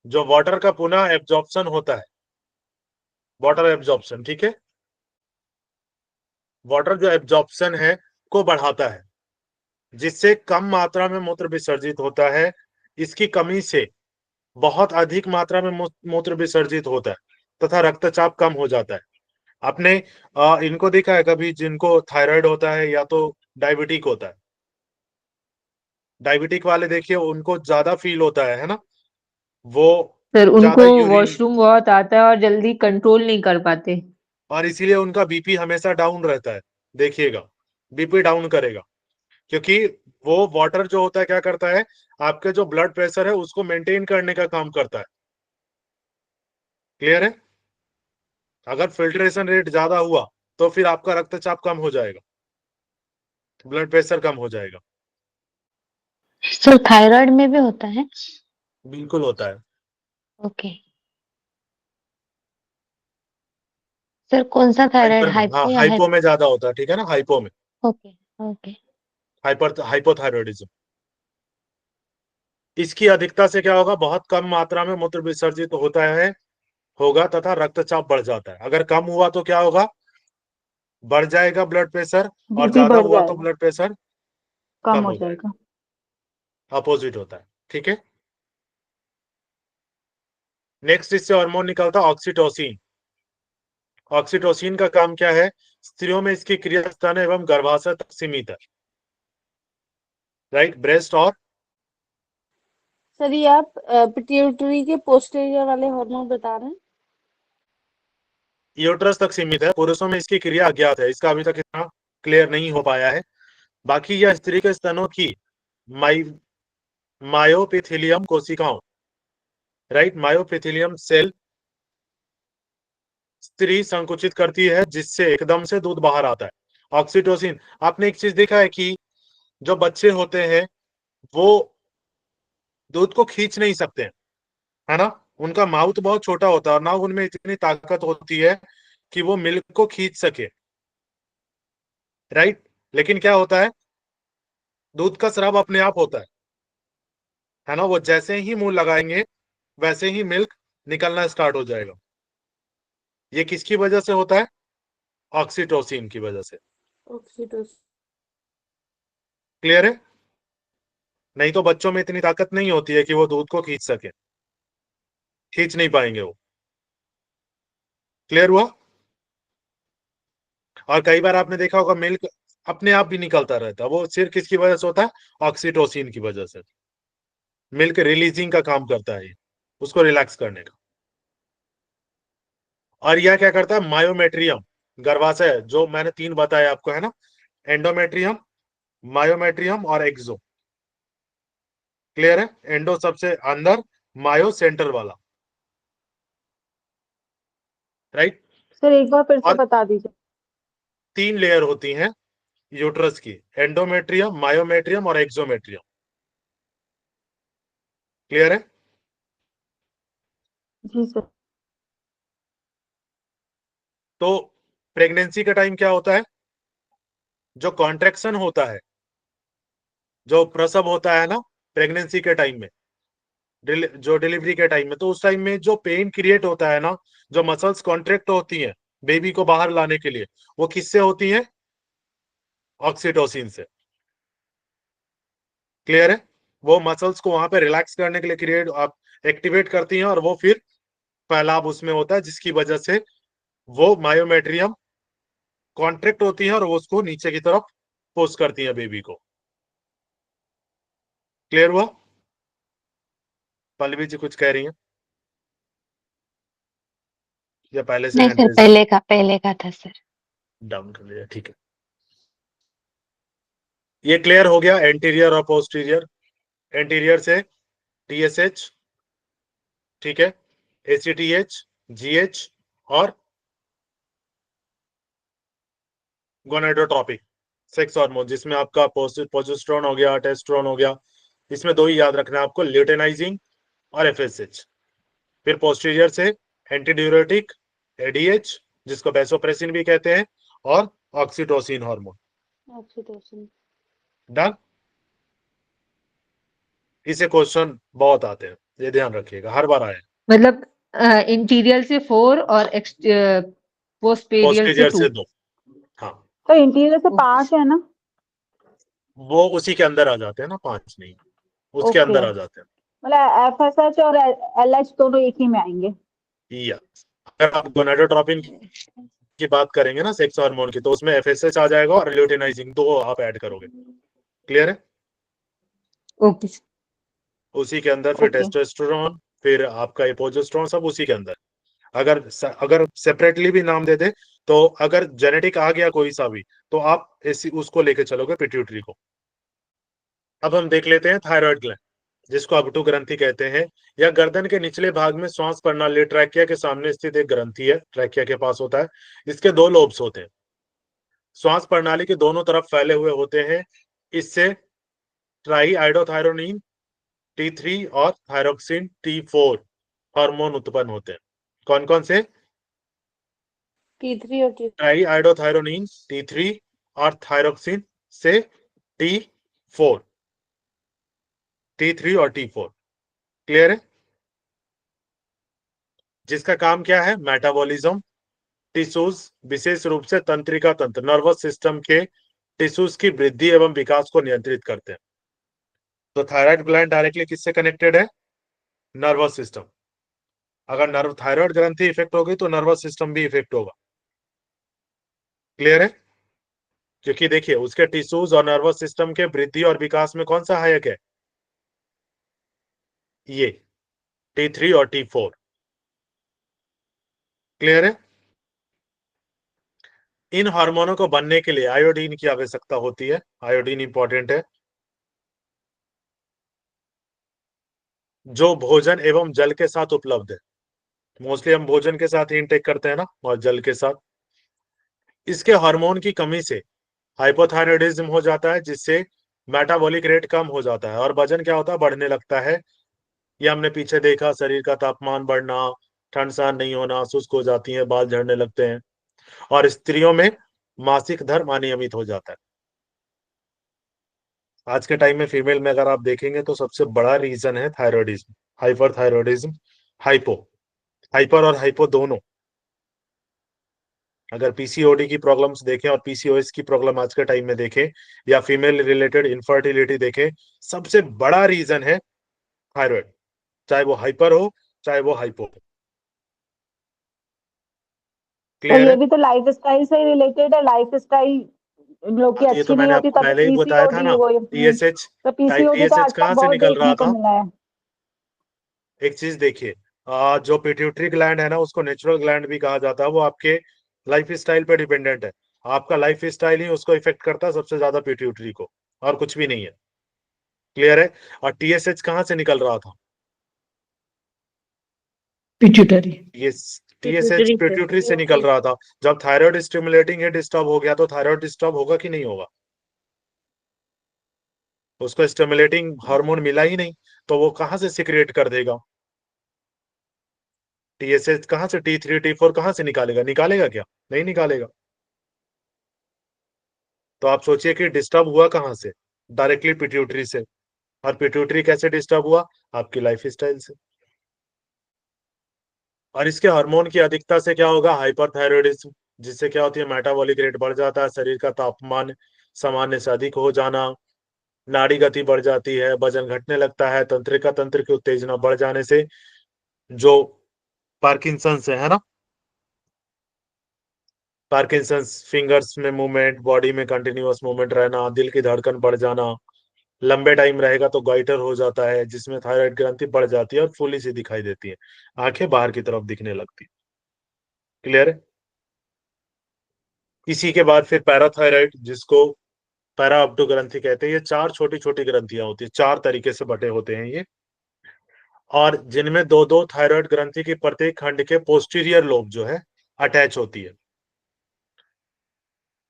जो वाटर का पुनः एब्जॉर्प्शन होता है, वाटर एब्जॉर्प्शन, ठीक है, वाटर जो एब्जॉर्प्शन है को बढ़ाता है, जिससे कम मात्रा में मूत्र विसर्जित होता है। इसकी कमी से बहुत अधिक मात्रा में मूत्र विसर्जित होता है तथा रक्तचाप कम हो जाता है। आपने इनको देखा है कभी, जिनको थायराइड होता है या तो डायबिटिक होता है, डायबिटिक वाले देखिए उनको ज्यादा फील होता है ना, वो सर उनको ज्यादा यूरिन, वॉशरूम बहुत आता है और जल्दी कंट्रोल नहीं कर पाते। और इसीलिए उनका बीपी हमेशा डाउन रहता है। देखिएगा, बीपी डाउन करेगा, क्योंकि वो वाटर जो होता है क्या करता है, आपके जो ब्लड प्रेशर है उसको मेंटेन करने का काम करता है। क्लियर है। अगर फिल्ट्रेशन रेट ज्यादा हुआ तो फिर आपका रक्तचाप कम हो जाएगा, ब्लड प्रेशर कम हो जाएगा। सर थायराइड में भी होता है? बिल्कुल होता है। ओके। सर कौन सा थायराइड, हाइपर में, हाँ हाइपो या हाइपो में ज्यादा होता है, ठीक है ना, हाइपो में, ओके ओके। हाइपोथायरॉयडिज्म। इसकी अधिकता से क्या होगा, बहुत कम मात्रा में मूत्र विसर्जित होता है, होगा तथा रक्तचाप बढ़ जाता है। अगर कम हुआ तो क्या होगा, बढ़ जाएगा ब्लड प्रेशर, और बीपी ज्यादा बढ़ हुआ तो जाएगा, ब्लड प्रेशर कम कम हो हो जाएगा। जाएगा। अपोजिट होता है, ठीक है। नेक्स्ट इससे हार्मोन निकलता है ऑक्सीटोसिन। ऑक्सीटोसिन का काम क्या है, स्त्रियों में इसकी क्रिया स्तन एवं गर्भाशय तक सीमित है, राइट, ब्रेस्ट और सर ये आप पिट्यूटरी के पोस्टीरियर वाले हार्मोन बता रहे हैं? यूट्रस तक सीमित है। पुरुषों में इसकी क्रिया अज्ञात है, इसका अभी तक इतना क्लियर नहीं हो पाया है। बाकी यह स्त्री के स्तनों की माइ मायोपिथिलियम कोशिकाओं, राइट, मायोपिथिलियम सेल स्त्री संकुचित करती है, जिससे एकदम से दूध बाहर आता है। ऑक्सीटोसिन, आपने एक चीज देखा है कि जो बच्चे होते हैं वो दूध को खींच नहीं सकते हैं, है ना, उनका माउथ बहुत छोटा होता है और ना उनमें इतनी ताकत होती है कि वो मिल्क को खींच सके, राइट। लेकिन क्या होता है, दूध का स्राव अपने आप होता है ना, वो जैसे ही मुंह लगाएंगे वैसे ही मिल्क निकलना स्टार्ट हो जाएगा। ये किसकी वजह से होता है, ऑक्सीटोसिन की वजह से। ऑक्सीटोसिन। क्लियर है। नहीं तो बच्चों में इतनी ताकत नहीं होती है कि वो दूध को खींच सके, खींच नहीं पाएंगे वो। क्लियर हुआ। और कई बार आपने देखा होगा मिल्क अपने आप भी निकलता रहता है, वो सिर्फ किसकी वजह से होता है, ऑक्सीटोसिन की वजह से। मिल्क रिलीजिंग का काम करता है ये, उसको रिलैक्स करने का। और यह क्या करता है, मायोमेट्रियम, गर्भाशय जो मैंने तीन बताया आपको, है ना, एंडोमेट्रियम, मायोमेट्रियम और एक्सो। क्लियर है। एंडो सबसे अंदर, मायो सेंटर वाला, राइट। सर एक बार फिर से और बता दीजिए। तीन लेयर होती हैं यूट्रस की, एंडोमेट्रियम, मायोमेट्रियम और एक्सोमेट्रियम। क्लियर है। जी सर। तो प्रेगनेंसी का टाइम क्या होता है, जो कॉन्ट्रेक्शन होता है, जो प्रसव होता है ना प्रेगनेंसी के टाइम में, जो डिलीवरी के टाइम में, तो उस टाइम में जो पेन क्रिएट होता है ना, जो मसल्स कॉन्ट्रैक्ट होती हैं बेबी को बाहर लाने के लिए, वो किससे होती है, ऑक्सीटोसिन से। क्लियर है। वो मसल्स को वहां पे रिलैक्स करने के लिए क्रिएट आप एक्टिवेट करती हैं, और वो फिर फैलाव उसमें होता है, जिसकी वजह से वो मायोमेट्रियम कॉन्ट्रैक्ट होती है और वो उसको नीचे की तरफ पुश करती है बेबी को। क्लियर हुआ। पल्लवी जी कुछ कह रही हैं या पहले से नहीं हैंड सर, रेज पहले का था सर। डाउन कर लिया? ठीक है, ये क्लियर हो गया एंटीरियर और पोस्टीरियर। एंटीरियर से टीएसएच, ठीक है, एसीटीएच, जीएच और गोनाडोट्रोपिक सेक्स हार्मोन, जिसमें आपका प्रोजेस्टेरोन हो गया, टेस्टोस्टेरोन हो गया। इसमें दो ही याद रखना है आपको, ल्यूटेनाइजिंग और एफएसएच। फिर पोस्टीरियर से एंटीड्यूरेटिक, एडीएच जिसको वैसोप्रेसिन भी कहते हैं, और ऑक्सीटोसिन हार्मोन। ऑक्सीटोसिन। डन। इसे क्वेश्चन बहुत आते हैं, ये ध्यान रखिएगा, हर बार आए। मतलब इंटीरियर से 4 और पोस्टीरियर से पोस्टीरियर 2। से 2। हाँ, तो इंटीरियर से 5 है ना? वो उसी के अंदर आ जाते हैं ना, 5 नहीं, उसके ओके, अंदर आ जाते हैं। मतलब एफएसएच और एलएच दोनों एक ही में आएंगे। या अगर आप गोनाडोट्रोपिन की बात करेंगे ना, सेक्स हार्मोन की, तो उसमें एफएसएच आ जाएगा और ल्यूटेनाइजिंग, तो आप ऐड करोगे। क्लियर है? ओके। उसी के अंदर फिर ओके। टेस्टोस्टेरोन, फिर आपका प्रोजेस्टेरोन, सब उसी के अंदर। अगर सेपरेटली भी नाम दे दे, तो अगर जेनेटिक आ गया कोई सा भी, तो आप इसी उसको लेके चलोगे, पिट्यूटरी को। अब हम देख लेते हैं थायराइड ग्लैंड, जिसको अबटू ग्रंथि कहते हैं। यह गर्दन के निचले भाग में श्वास प्रणाली ट्रैकिया के सामने स्थित एक ग्रंथि है, ट्रैकिया के पास होता है। इसके 2 लोब्स होते हैं, श्वास प्रणाली के दोनों तरफ फैले हुए होते हैं। इससे ट्राई आइडोथायरोनिन T3 और थायरोक्सिन T4 हार्मोन उत्पन्न होते हैं। कौन कौन से? T3 और T4। ट्राई आइडोथायरोनिन T3 और थायरोक्सिन से T4, T3 और T4। क्लियर है? जिसका काम क्या है? मेटाबॉलिज्म, टिश्यूज, विशेष रूप से तंत्रिका तंत्र, नर्वस सिस्टम के टिश्यूज की वृद्धि एवं विकास को नियंत्रित करते हैं। तो थायराइड ग्लैंड डायरेक्टली किससे कनेक्टेड है? Nervous system. अगर नर्व थायराइड ग्रंथि इफेक्ट होगी तो नर्वस सिस्टम भी इफेक्ट होगा। क्लियर है? क्योंकि देखिए, उसके टिश्यूज और नर्वस सिस्टम के वृद्धि और विकास में कौन सा सहायक है? ये T3 और T4। क्लियर है? इन हार्मोनों को बनने के लिए आयोडीन की आवश्यकता होती है। आयोडीन इंपॉर्टेंट है, जो भोजन एवं जल के साथ उपलब्ध है। मोस्टली हम भोजन के साथ ही इंटेक करते हैं ना, और जल के साथ। इसके हार्मोन की कमी से हाइपोथायराइडिज्म हो जाता है, जिससे मेटाबॉलिक रेट कम हो जाता है और वजन क्या होता है? बढ़ने लगता है। ये हमने पीछे देखा, शरीर का तापमान बढ़ना, ठंड सहन नहीं होना, सुस्त हो जाती है, बाल झड़ने लगते हैं, और स्त्रियों में मासिक धर्म अनियमित हो जाता है। आज के टाइम में फीमेल में अगर आप देखेंगे तो सबसे बड़ा रीजन है thyroidism, hyper thyroidism, hypo, hyper और हाइपो दोनों। अगर पीसीओडी की प्रॉब्लम्स देखें और पीसीओएस की प्रॉब्लम आज के टाइम में देखें, या फीमेल रिलेटेड इनफर्टिलिटी देखें, सबसे बड़ा रीजन है थायराइड, चाहे वो हाइपर हो चाहे वो हाइपो हो। तो क्लियर ये है? भी तो लाइफस्टाइल से ही रिलेटेड है। लाइफस्टाइल लोग की ये तो अच्छी नहीं मैंने होती आपको तभी पहले ही बताया था पीसीओडी ना। वो टीएसएच, तो पीसीओडी तो टीएसएच आजकल कहाँ से बहुत निकल रहा देखने को था? मिला है। एक चीज देखिए, जो पिट्यूटरी ग्लैंड है ना, उसको नेचुरल ग्लैंड भी कहा जाता है। वो आपके लाइफ स्टाइल पे डिपेंडेंट है। आपका लाइफ स्टाइल ही उसको इफेक्ट करता है सबसे ज्यादा, पिट्यूटरी को, और कुछ भी नहीं है। क्लियर है? और टीएसएच कहाँ से निकल रहा था? पिट्यूटरी। ये टीएसएच पिट्यूटरी से निकल रहा था। जब थायराइड स्टिमुलेटिंग है डिस्टर्ब हो गया, तो थायराइड डिस्टर्ब होगा कि नहीं होगा? उसको स्टिमुलेटिंग हार्मोन मिला ही नहीं, तो वो कहां से सिक्रिएट कर देगा? टीएसएच कहां से, T3 T4 कहां से निकालेगा? निकालेगा क्या? नहीं निकालेगा। तो आप सोचिए कि डिस्टर्ब हुआ कहां से? डायरेक्टली पिट्यूटरी से। और पिट्यूटरी कैसे डिस्टर्ब हुआ? आपकी लाइफ स्टाइल से। और इसके हार्मोन की अधिकता से क्या होगा? हाइपरथायरॉयडिज्म, जिससे क्या होती है? मेटाबॉलिक रेट बढ़ जाता है, शरीर का तापमान सामान्य से अधिक हो जाना, नाड़ी गति बढ़ जाती है, वजन घटने लगता है, तंत्रिका तंत्र की उत्तेजना बढ़ जाने से जो पार्किंसंस है ना, पार्किंसंस, फिंगर्स में मूवमेंट, बॉडी में कंटिन्यूअस मूवमेंट रहना, दिल की धड़कन बढ़ जाना, लंबे टाइम रहेगा तो गॉइटर हो जाता है, जिसमें थायराइड ग्रंथि बढ़ जाती है और फूली सी दिखाई देती है, आंखें बाहर की तरफ दिखने लगती है। क्लियर है? इसी के बाद फिर पैराथायराइड, जिसको पैरा अब्डो ग्रंथि कहते हैं। ये 4 छोटी छोटी ग्रंथियां होती है, 4 तरीके से बटे होते हैं ये, और जिनमें दो दो थायराइड ग्रंथि की प्रत्येक खंड के पोस्टीरियर लोब जो है अटैच होती है,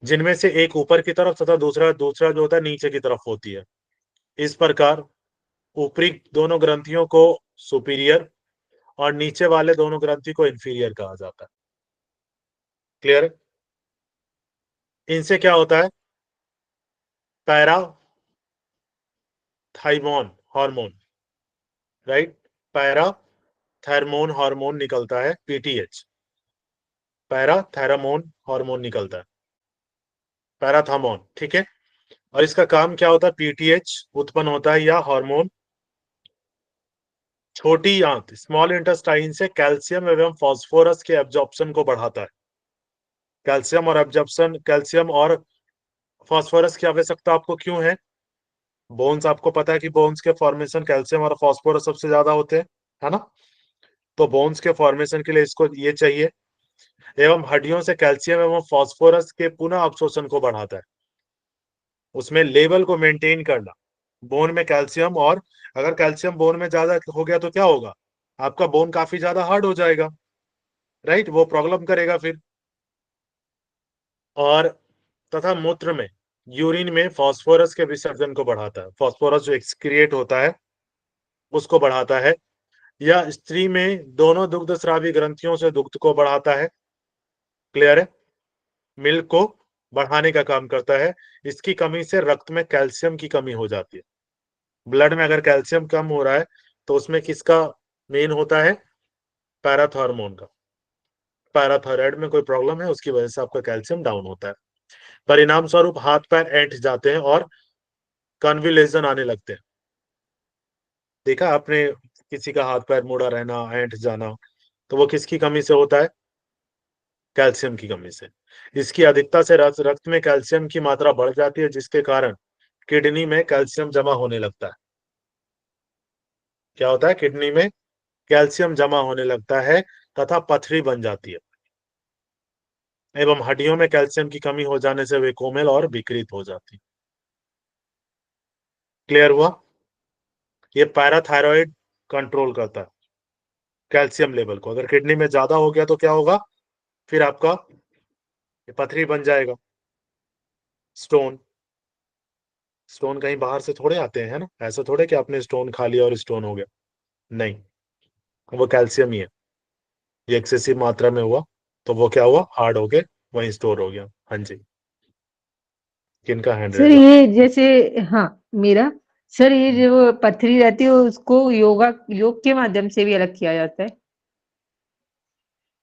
जिनमें से एक ऊपर की तरफ तथा दूसरा दूसरा जो होता है नीचे की तरफ होती है। इस प्रकार ऊपरी दोनों ग्रंथियों को सुपीरियर और नीचे वाले दोनों ग्रंथि को इंफीरियर कहा जाता है। क्लियर है? इनसे क्या होता है? Parathormone hormone, right, parathormone hormone निकलता है, पीटीएच, पैराथेरामोन हार्मोन निकलता है, पैराथामोन, ठीक है। और इसका काम क्या होता है? पीटीएच उत्पन्न होता है, या हार्मोन छोटी आंत स्मॉल इंटेस्टाइन से कैल्शियम एवं फास्फोरस के एब्जॉर्प्शन को बढ़ाता है। कैल्शियम और फास्फोरस की आवश्यकता आपको क्यों है? बोन्स, आपको पता है कि बोन्स के फॉर्मेशन कैल्शियम और फास्फोरस सबसे ज्यादा होते हैं, है ना? तो बोन्स के फॉर्मेशन के लिए इसको ये चाहिए, एवं हड्डियों से कैल्शियम एवं फास्फोरस के पुनः अवशोषण को बढ़ाता है, उसमें लेवल को मेंटेन करना बोन में कैल्शियम। और अगर कैल्शियम बोन में ज्यादा हो गया तो क्या होगा? आपका बोन काफी ज्यादा हार्ड हो जाएगा, राइट, वो प्रॉब्लम करेगा फिर। और तथा मूत्र में, यूरिन में फास्फोरस के विसर्जन को बढ़ाता है, फास्फोरस जो एक्सक्रिएट होता है उसको बढ़ाता है। या स्त्री में दोनों दुग्ध स्रावी ग्रंथियों से दुग्ध को बढ़ाता है। क्लियर है? मिल्क को बढ़ाने का काम करता है। इसकी कमी से रक्त में कैल्शियम की कमी हो जाती है। ब्लड में अगर कैल्शियम कम हो रहा है तो उसमें किसका मेन होता है? पैराथॉर्मोन का। पैराथायराइड में कोई प्रॉब्लम है, उसकी वजह से आपका कैल्शियम डाउन होता है। परिणाम स्वरूप हाथ पैर ऐंठ जाते हैं और कन्विलेशन आने लगते हैं। देखा आपने किसी का हाथ पैर मुड़ा रहना, ऐंठ जाना, तो वो किसकी कमी से होता है? कैल्शियम की कमी से। इसकी अधिकता से रक्त में कैल्शियम की मात्रा बढ़ जाती है, जिसके कारण किडनी में कैल्शियम जमा होने लगता है। क्या होता है? किडनी में कैल्शियम जमा होने लगता है तथा पथरी बन जाती है, एवं हड्डियों में कैल्शियम की कमी हो जाने से वे कोमल और विकृत हो जाती। क्लियर हुआ? ये पैराथायराइड कंट्रोल करता है कैल्शियम लेवल को। अगर किडनी में ज्यादा हो गया तो क्या होगा? फिर आपका ये पथरी बन जाएगा, स्टोन। स्टोन कहीं बाहर से थोड़े आते हैं, है ना? ऐसा थोड़े कि आपने स्टोन खा लिया और स्टोन हो गया, नहीं, वो कैल्शियम ही है। ये एक्सेसिव मात्रा में हुआ तो वो क्या हुआ? हार्ड हो के वहीं स्टोर हो गया। हाँ जी, किनका हैंड सर रहेगा? ये जैसे, हाँ मेरा, सर ये जो पथरी रहती है उसको योग के माध्यम से भी अलग किया जाता है?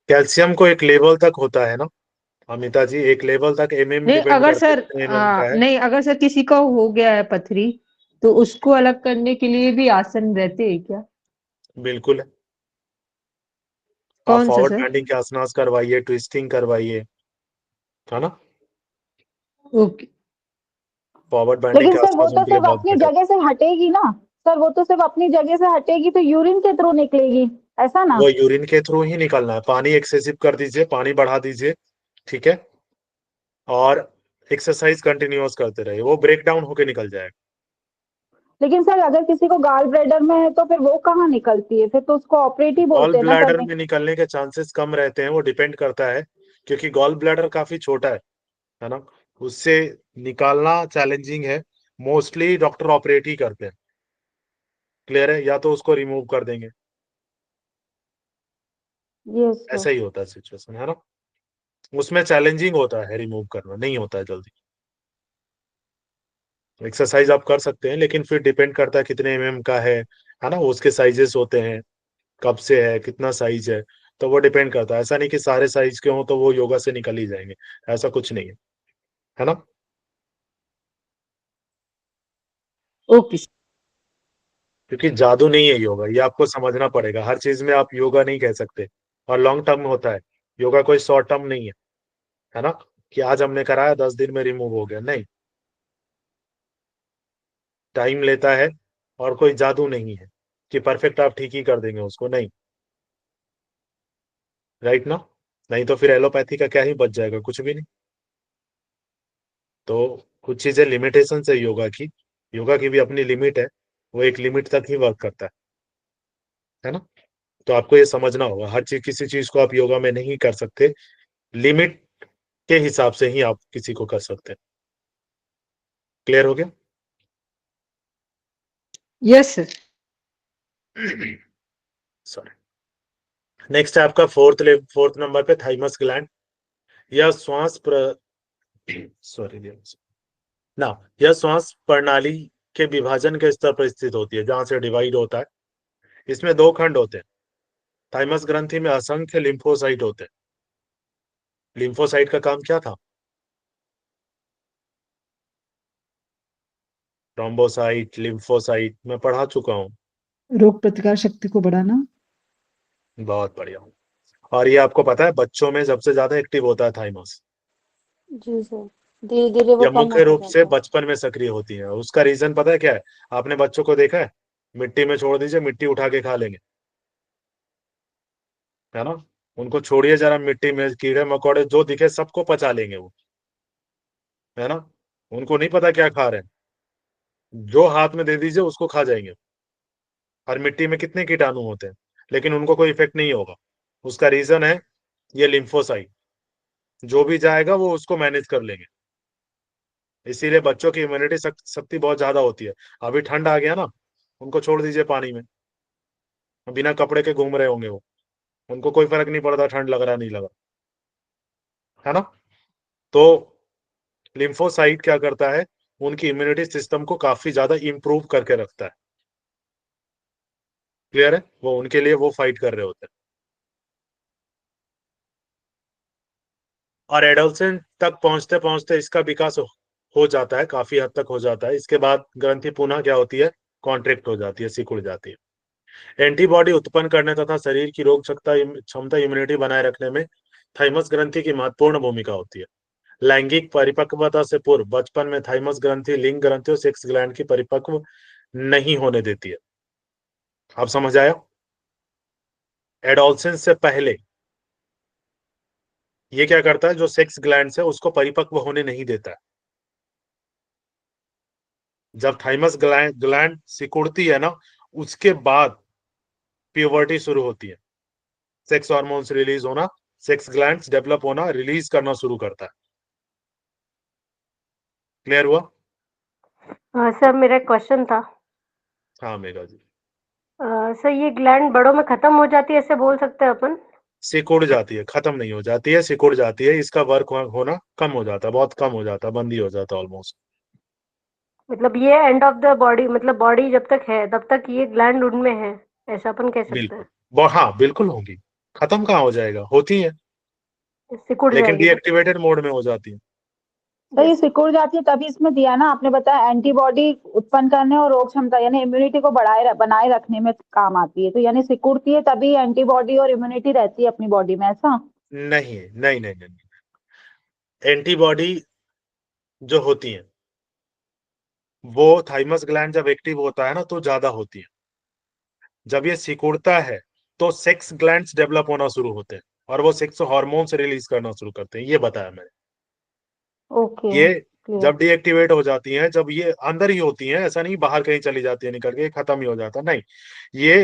कैल्शियम को एक लेवल तक होता है ना अमिता जी, एक लेवल तक, एमएम नहीं डिपेंड अगर करता है सर कितने एमएम का है। नहीं अगर सर किसी का हो गया है पथरी, तो उसको अलग करने के लिए भी आसन रहते हैं क्या? बिल्कुल, आप कौन सा फॉरवर्ड सर? बेंडिंग के आसनास करवाइए, ट्विस्टिंग करवाइए, है ना? ओके। फॉरवर्ड बेंडिंग लेकिन के सर वो आसनास तो उनके लिए सिर्फ बहुत अपनी बेटर। जगह से हटेगी ना। सर वो तो सिर्फ अपनी जगह से हटेगी तो यूरिन के थ्रू निकलेगी, ऐसा ना। वो यूरिन के थ्रू ही निकलना है, पानी एक्सेसिव कर दीजिए, पानी बढ़ा दीजिए, ठीक है, और एक्सरसाइज कंटिन्यूअस करते रहिए, वो ब्रेक डाउन होके निकल जाएगा। लेकिन सर अगर किसी को गाल ब्लैडर में है तो फिर वो कहाँ निकलती है? फिर तो उसको ऑपरेट ही गॉल बोलते हैं ना ब्लैडर करने। में निकलने के चांसेस कम रहते हैं, वो डिपेंड करता है, क्योंकि गॉल ब्लैडर काफी छोटा है ना, उससे निकालना चैलेंजिंग है। मोस्टली डॉक्टर ऑपरेट ही करते हैं। क्लियर है? या तो उसको रिमूव कर देंगे, यस सर। ऐसा ही होता है सिचुएशन, है ना? उसमें चैलेंजिंग होता है, रिमूव करना नहीं होता है जल्दी। एक्सरसाइज आप कर सकते हैं, लेकिन फिर डिपेंड करता है कितने एमएम का है ना? उसके साइजेस होते हैं, कब से है, कितना साइज है, तो वो डिपेंड करता है। ऐसा नहीं कि सारे साइज के हों तो वो योगा से निकल ही जाएंगे, ऐसा कुछ नहीं है ना? ओके। क्योंकि जादू नहीं है योगा, ये आपको समझना पड़ेगा। हर चीज में आप योगा नहीं कह सकते, और लॉन्ग टर्म होता है योगा, कोई शॉर्ट टर्म नहीं है ना? कि आज हमने कराया 10 दिन में रिमूव हो गया, नहीं। टाइम लेता है, और कोई जादू नहीं है कि परफेक्ट आप ठीक ही कर देंगे उसको, नहीं। राइट ना? नहीं तो फिर एलोपैथी का क्या ही बच जाएगा, कुछ भी नहीं। तो कुछ चीजें लिमिटेशन है योगा की भी अपनी लिमिट है, वो एक लिमिट तक ही वर्क करता है ना? तो आपको ये समझना होगा, हर चीज, किसी चीज को आप योगा में नहीं कर सकते, लिमिट के हिसाब से ही आप किसी को कर सकते हैं। क्लियर हो गया? Yes sir. सॉरी। नेक्स्ट है आपका फोर्थ नंबर पे थाइमस ग्लैंड। यह श्वास सॉरी ना, यह श्वास प्रणाली के विभाजन के स्तर पर स्थित होती है, जहां से डिवाइड होता है। इसमें दो खंड होते हैं। थाइमस ग्रंथि में असंख्य लिम्फोसाइट होते हैं। लिम्फोसाइट का काम क्या था? थ्रोम्बोसाइट, लिम्फोसाइट मैं पढ़ा चुका हूँ। रोग प्रतिकार शक्ति को बढ़ाना। बहुत बढ़िया। और ये आपको पता है बच्चों में सबसे ज्यादा एक्टिव होता है थाइमस। जी सर, धीरे धीरे वो यह कम मुख्य होता रूप से जाता है। बचपन में सक्रिय होती है। उसका रीजन पता है क्या है? आपने बच्चों को देखा है, मिट्टी में छोड़ दीजिए, मिट्टी उठा के खा लेंगे, है ना? उनको छोड़िए जरा मिट्टी में, कीड़े मकोड़े जो दिखे सबको पचा लेंगे वो, है ना? उनको नहीं पता क्या खा रहे हैं, जो हाथ में दे दीजिए उसको खा जाएंगे। और मिट्टी में कितने कीटाणु होते हैं, लेकिन उनको कोई इफेक्ट नहीं होगा। उसका रीजन है ये लिम्फोसाइट, जो भी जाएगा वो उसको मैनेज कर लेंगे। इसीलिए बच्चों की इम्यूनिटी शक्ति बहुत ज्यादा होती है। अभी ठंड आ गया ना, उनको छोड़ दीजिए पानी में, बिना कपड़े के घूम रहे होंगे वो, उनको कोई फर्क नहीं पड़ता ठंड लग रहा नहीं लगा, है ना? तो लिम्फोसाइट क्या करता है, उनकी इम्यूनिटी सिस्टम को काफी ज्यादा इंप्रूव करके रखता है। क्लियर है? वो उनके लिए वो फाइट कर रहे होते हैं। और एडोलसेंट तक पहुंचते पहुंचते इसका विकास हो जाता है, काफी हद तक हो जाता है। इसके बाद ग्रंथि पुनः क्या होती है, कॉन्ट्रैक्ट हो जाती है, सिकुड़ जाती है। एंटीबॉडी उत्पन्न करने तथा शरीर की रोग क्षमता इम्यूनिटी बनाए रखने में थाइमस ग्रंथि की महत्वपूर्ण भूमिका होती है। लैंगिक परिपक्वता से पूर्व बचपन में थाइमस ग्रंथि लिंग ग्रंथि और सेक्स ग्लैंड की परिपक्व नहीं होने देती है। आप समझ आया? एडोलसेंस से पहले ये क्या करता है, जो सेक्स ग्लैंड है उसको परिपक्व होने नहीं देता है। जब थाइमस ग्लैंड सिकुड़ती है ना, उसके बाद प्यूबर्टी शुरू होती है, सेक्स हार्मोन्स रिलीज होना, सेक्स ग्लैंड्स डेवलप होना, रिलीज करना शुरू करता है। क्लियर हुआ? सर मेरा एक क्वेश्चन था। हाँ मेगा जी। सर ये ग्लैंड बड़ों में खत्म हो जाती है ऐसे बोल सकते हैं अपन? सिकुड़ जाती है, खत्म नहीं हो जाती है, सिकुड़ जाती है। इसका वर्क होना कम हो जाता है, बहुत कम हो जाता है, बंद ही हो जाता है ऑलमोस्ट। मतलब ये एंड ऑफ द बॉडी, मतलब बॉडी जब तक है तब तक ये ग्लैंड उनमें है, ऐसा अपन कह सकते हैं? बिल्कुल, हाँ बिल्कुल होंगी। खत्म कहाँ हो जाएगा, होती है, सिकुड़ लेकिन जाएगी तब तक। डीएक्टिवेटेड मोड में हो जाती है। तो ये यस। सिकुड़ जाती है तभी इसमें दिया ना आपने, बताया एंटीबॉडी उत्पन्न करने और रोग क्षमता यानी इम्यूनिटी को बनाए रखने में काम आती है। तो यानी सिकुड़ती है तभी एंटीबॉडी और इम्यूनिटी रहती है अपनी बॉडी में, ऐसा? नहीं नहीं नहीं नहीं, एंटीबॉडी जो होती है वो थाइमस ग्लैंड जब एक्टिव होता है ना तो ज्यादा होती है। जब ये सिकुड़ता है तो सेक्स ग्लैंड्स डेवलप होना शुरू होते हैं, और वो सेक्स हार्मोन्स रिलीज करना शुरू करते हैं, ये बताया मैंने। ओके। ये क्लियर। जब डीएक्टिवेट हो जाती हैं, जब ये अंदर ही होती हैं, ऐसा नहीं बाहर कहीं चली जाती है निकल के, खत्म ही हो जाता, नहीं। ये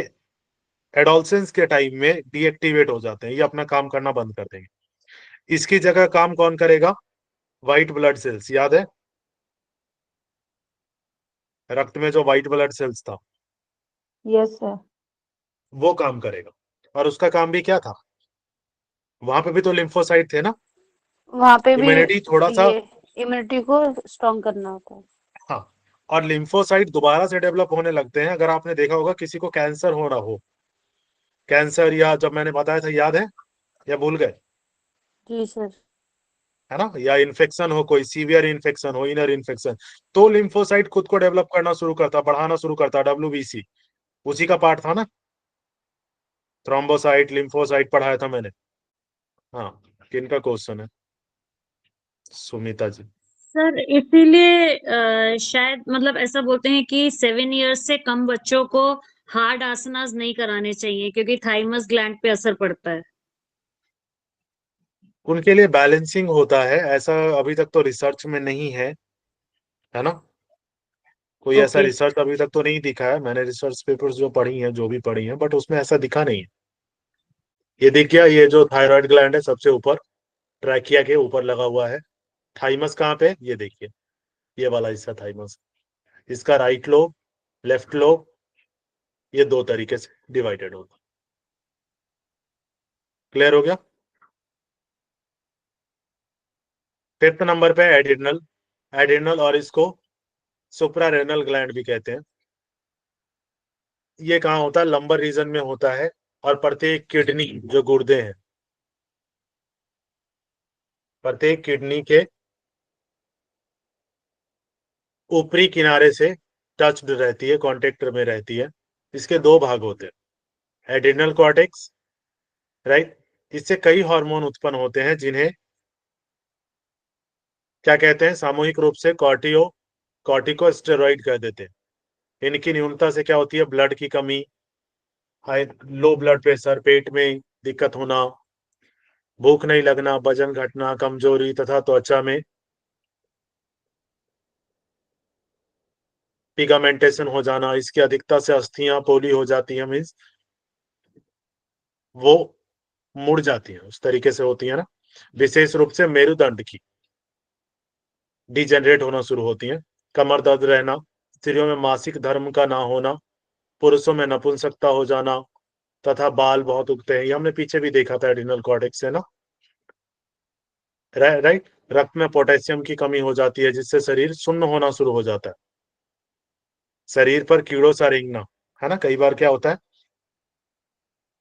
एडोलसेंस के टाइम में डीएक्टिवेट हो जाते हैं, ये अपना काम करना बंद कर देंगे। इसकी जगह काम कौन करेगा? व्हाइट ब्लड सेल्स, याद है रक्त में जो व्हाइट ब्लड सेल्स था, यस सर। वो काम करेगा। और उसका काम भी क्या था, वहां पे भी तो लिम्फोसाइट थे ना, वहां पे भी इम्यूनिटी थोड़ा सा। ये इम्यूनिटी को स्ट्रॉन्ग करना होता है। हाँ, और लिम्फोसाइट दोबारा से डेवलप होने लगते हैं। अगर आपने देखा होगा किसी को कैंसर हो रहा हो, कैंसर, या जब मैंने बताया था याद है या भूल गए, जी सर। है ना, या इन्फेक्शन हो, कोई सीवियर इन्फेक्शन हो, इनर इन्फेक्शन, तो लिम्फोसाइट खुद को डेवलप करना शुरू करता, बढ़ाना शुरू करता, डब्ल्यूबीसी उसी का पार्ट था ना। थ्रोम्बोसाइट, लिम्फोसाइट पढ़ाया था मैंने। हाँ, किनका क्वेश्चन है? सुमिता जी। सर इसीलिए शायद मतलब ऐसा बोलते हैं कि 7 इयर्स से कम बच्चों को हार्ड आसनास नहीं कराने चाहिए क्योंकि थाइमस ग्लैंड पे असर पड़ता है। उनके लिए बैलेंसिंग होता है, ऐसा अभी तक तो रिसर्च में नहीं है ना। कोई ऐसा ओके। रिसर्च अभी तक तो नहीं दिखा है, मैंने रिसर्च पेपर्स जो पढ़ी हैं, जो भी पढ़ी हैं, बट उसमें ऐसा दिखा नहीं है। ये देखिए, ये जो थायराइड ग्लैंड है सबसे ऊपर, ट्रैकिया के ऊपर लगा हुआ है। थाइमस कहाँ पे है? ये देखिए, ये वाला हिस्सा थाइमस। इसका राइट लोब, लेफ्ट लोब, ये दो तरीके से डिवाइडेड होगा। क्लियर हो गया? फिफ्थ नंबर पे एड्रिनल। एड्रिनल, और इसको सुप्रारेनल ग्लैंड भी कहते हैं। ये कहाँ होता है? लंबर रीजन में होता है, और प्रत्येक किडनी, जो गुर्दे हैं, प्रत्येक किडनी के ऊपरी किनारे से टच्ड रहती है, कॉन्टेक्ट में रहती है। इसके दो भाग होते हैं, एड्रिनल कॉर्टेक्स, राइट। इससे कई हार्मोन उत्पन्न होते हैं, जिन्हें क्या कहते हैं? सामूहिक रूप से कॉर्टिकोस्टेरॉइड कह देते हैं। इनकी न्यूनता से क्या होती है? ब्लड की कमी, हाई लो ब्लड प्रेशर, पेट में दिक्कत होना, भूख नहीं लगना, वजन घटना, कमजोरी तथा त्वचा में पिगामेंटेशन हो जाना। इसकी अधिकता से अस्थियां पोली हो जाती है, मीन्स वो मुड़ जाती हैं, उस तरीके से होती है ना। विशेष रूप से मेरुदंड की डिजेनरेट होना शुरू होती हैं। कमर दर्द रहना, स्त्रियों में मासिक धर्म का ना होना, पुरुषों में नपुंसकता हो जाना, तथा बाल बहुत उगते हैं। ये हमने पीछे भी देखा था, एड्रिनल कॉर्टेक्स से ना, राइट। रक्त में पोटेशियम की कमी हो जाती है, जिससे शरीर सुन्न होना शुरू हो जाता है। शरीर पर कीड़ों सा रेंगना, है ना। कई बार क्या होता है,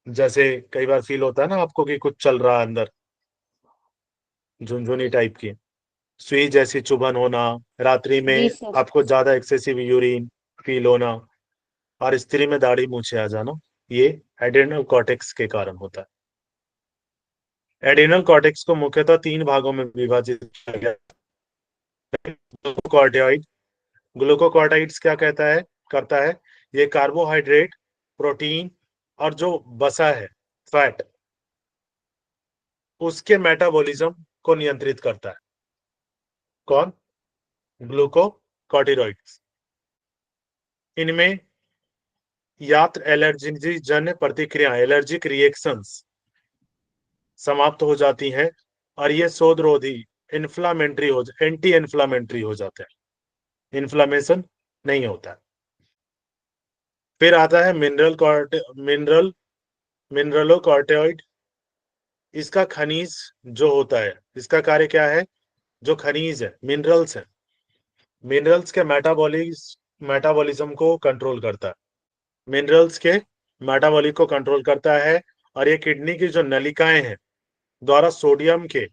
जैसे कई बार फील होता है ना आपको कि कुछ चल रहा है अंदर, झुनझुनी टाइप की, सुई जैसी चुभन होना, रात्रि जी में सर। आपको ज्यादा एक्सेसिव यूरिन फील होना, और स्त्री में दाढ़ी मूछे आ जाना, ये एड्रेनल कॉर्टेक्स के कारण होता है। एड्रेनल कॉर्टेक्स को मुख्यतः तीन भागों में विभाजित किया गया है। ग्लूकोकॉर्टिकॉइड। ग्लूकोकॉर्टिकॉइड्स क्या करता है? ये कार्बोहाइड्रेट, प्रोटीन, और जो बसा है, फैट, उसके मेटाबॉलिज्म को नियंत्रित करता है। कौन? ग्लूकोकॉर्टिकॉइड्स। इनमें यात्र एलर्जी जन्य प्रतिक्रिया, एलर्जिक रिएक्शंस समाप्त हो जाती हैं, और ये शोधरोधी, एंटी इन्फ्लामेटरी हो जाते हैं। इन्फ्लामेशन नहीं होता है। फिर आता है मिनरलोकॉर्टिकॉइड। इसका खनिज जो होता है, इसका कार्य क्या है? जो खनिज है, मिनरल्स है, मिनरल्स के मेटाबॉलिज्म को कंट्रोल करता है। मिनरल्स के मेटाबॉलिक को कंट्रोल करता है, और ये किडनी की जो नलिकाएं हैं द्वारा सोडियम के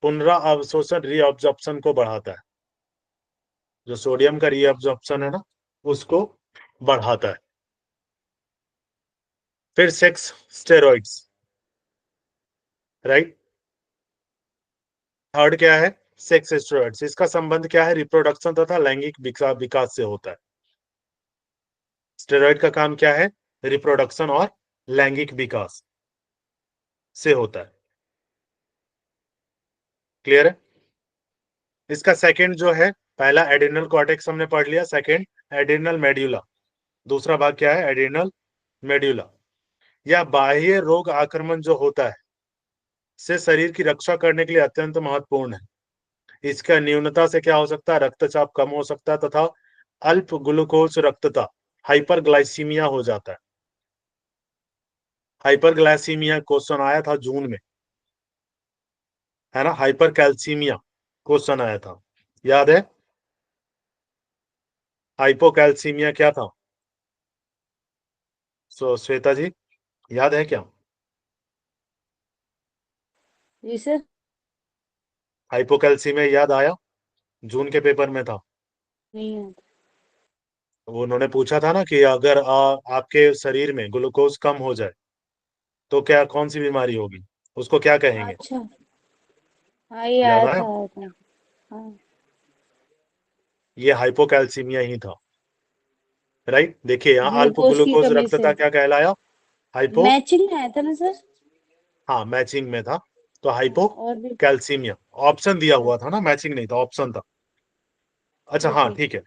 पुनराअवशोषण, रीअब्जॉर्प्शन को बढ़ाता है। जो सोडियम का रीअब्जॉर्प्शन है ना, उसको बढ़ाता है। फिर सेक्स स्टेरॉइड्स, राइट। थर्ड क्या है? Sex steroids. इसका संबंध क्या है? रिप्रोडक्शन तथा लैंगिक विकास से होता है। स्टेरॉइड का काम क्या है? रिप्रोडक्शन और लैंगिक विकास से होता है। क्लियर है? इसका सेकंड जो है, पहला एड्रिनल कॉर्टेक्स हमने पढ़ लिया, सेकंड एड्रिनल मेड्यूला, दूसरा भाग क्या है? Adrenal medulla. यह बाह्य रोग आक्रमण जो होता है से शरीर की रक्षा करने के लिए अत्यंत महत्वपूर्ण है। इसका न्यूनता से क्या हो सकता है? रक्तचाप कम हो सकता है, तथा अल्प ग्लूकोज रक्तता, हाइपरग्लाइसीमिया हो जाता है। हाइपरग्लाइसीमिया क्वेश्चन आया था जून में, है ना। हाइपर कैल्सीमिया क्वेश्चन आया था, याद है? हाइपोकैल्सीमिया क्या था? श्वेता जी, याद है क्या? जी सर। हाइपोकैल्सीमिया याद आया? जून के पेपर में था। नहीं है। वो उन्होंने पूछा था ना कि अगर आपके शरीर में ग्लूकोज कम हो जाए तो क्या, कौन सी बीमारी होगी, उसको क्या कहेंगे? अच्छा। हाँ ये याद आया आया? था, आया था। हाँ। ये हाइपोकैल्सीमिया ही था, राइट। देखिए यहाँ अल्प ग्लूकोज की ग्लूकोज कमी रक्तता से क्या कहलाया, हाइपो, मैचिंग में आया था ना सर? हाँ मैचिंग में था, तो और भी हाइपोकैल्सीमिया ऑप्शन दिया हुआ था ना, मैचिंग नहीं था, ऑप्शन था। अच्छा हाँ ओके। ठीक है,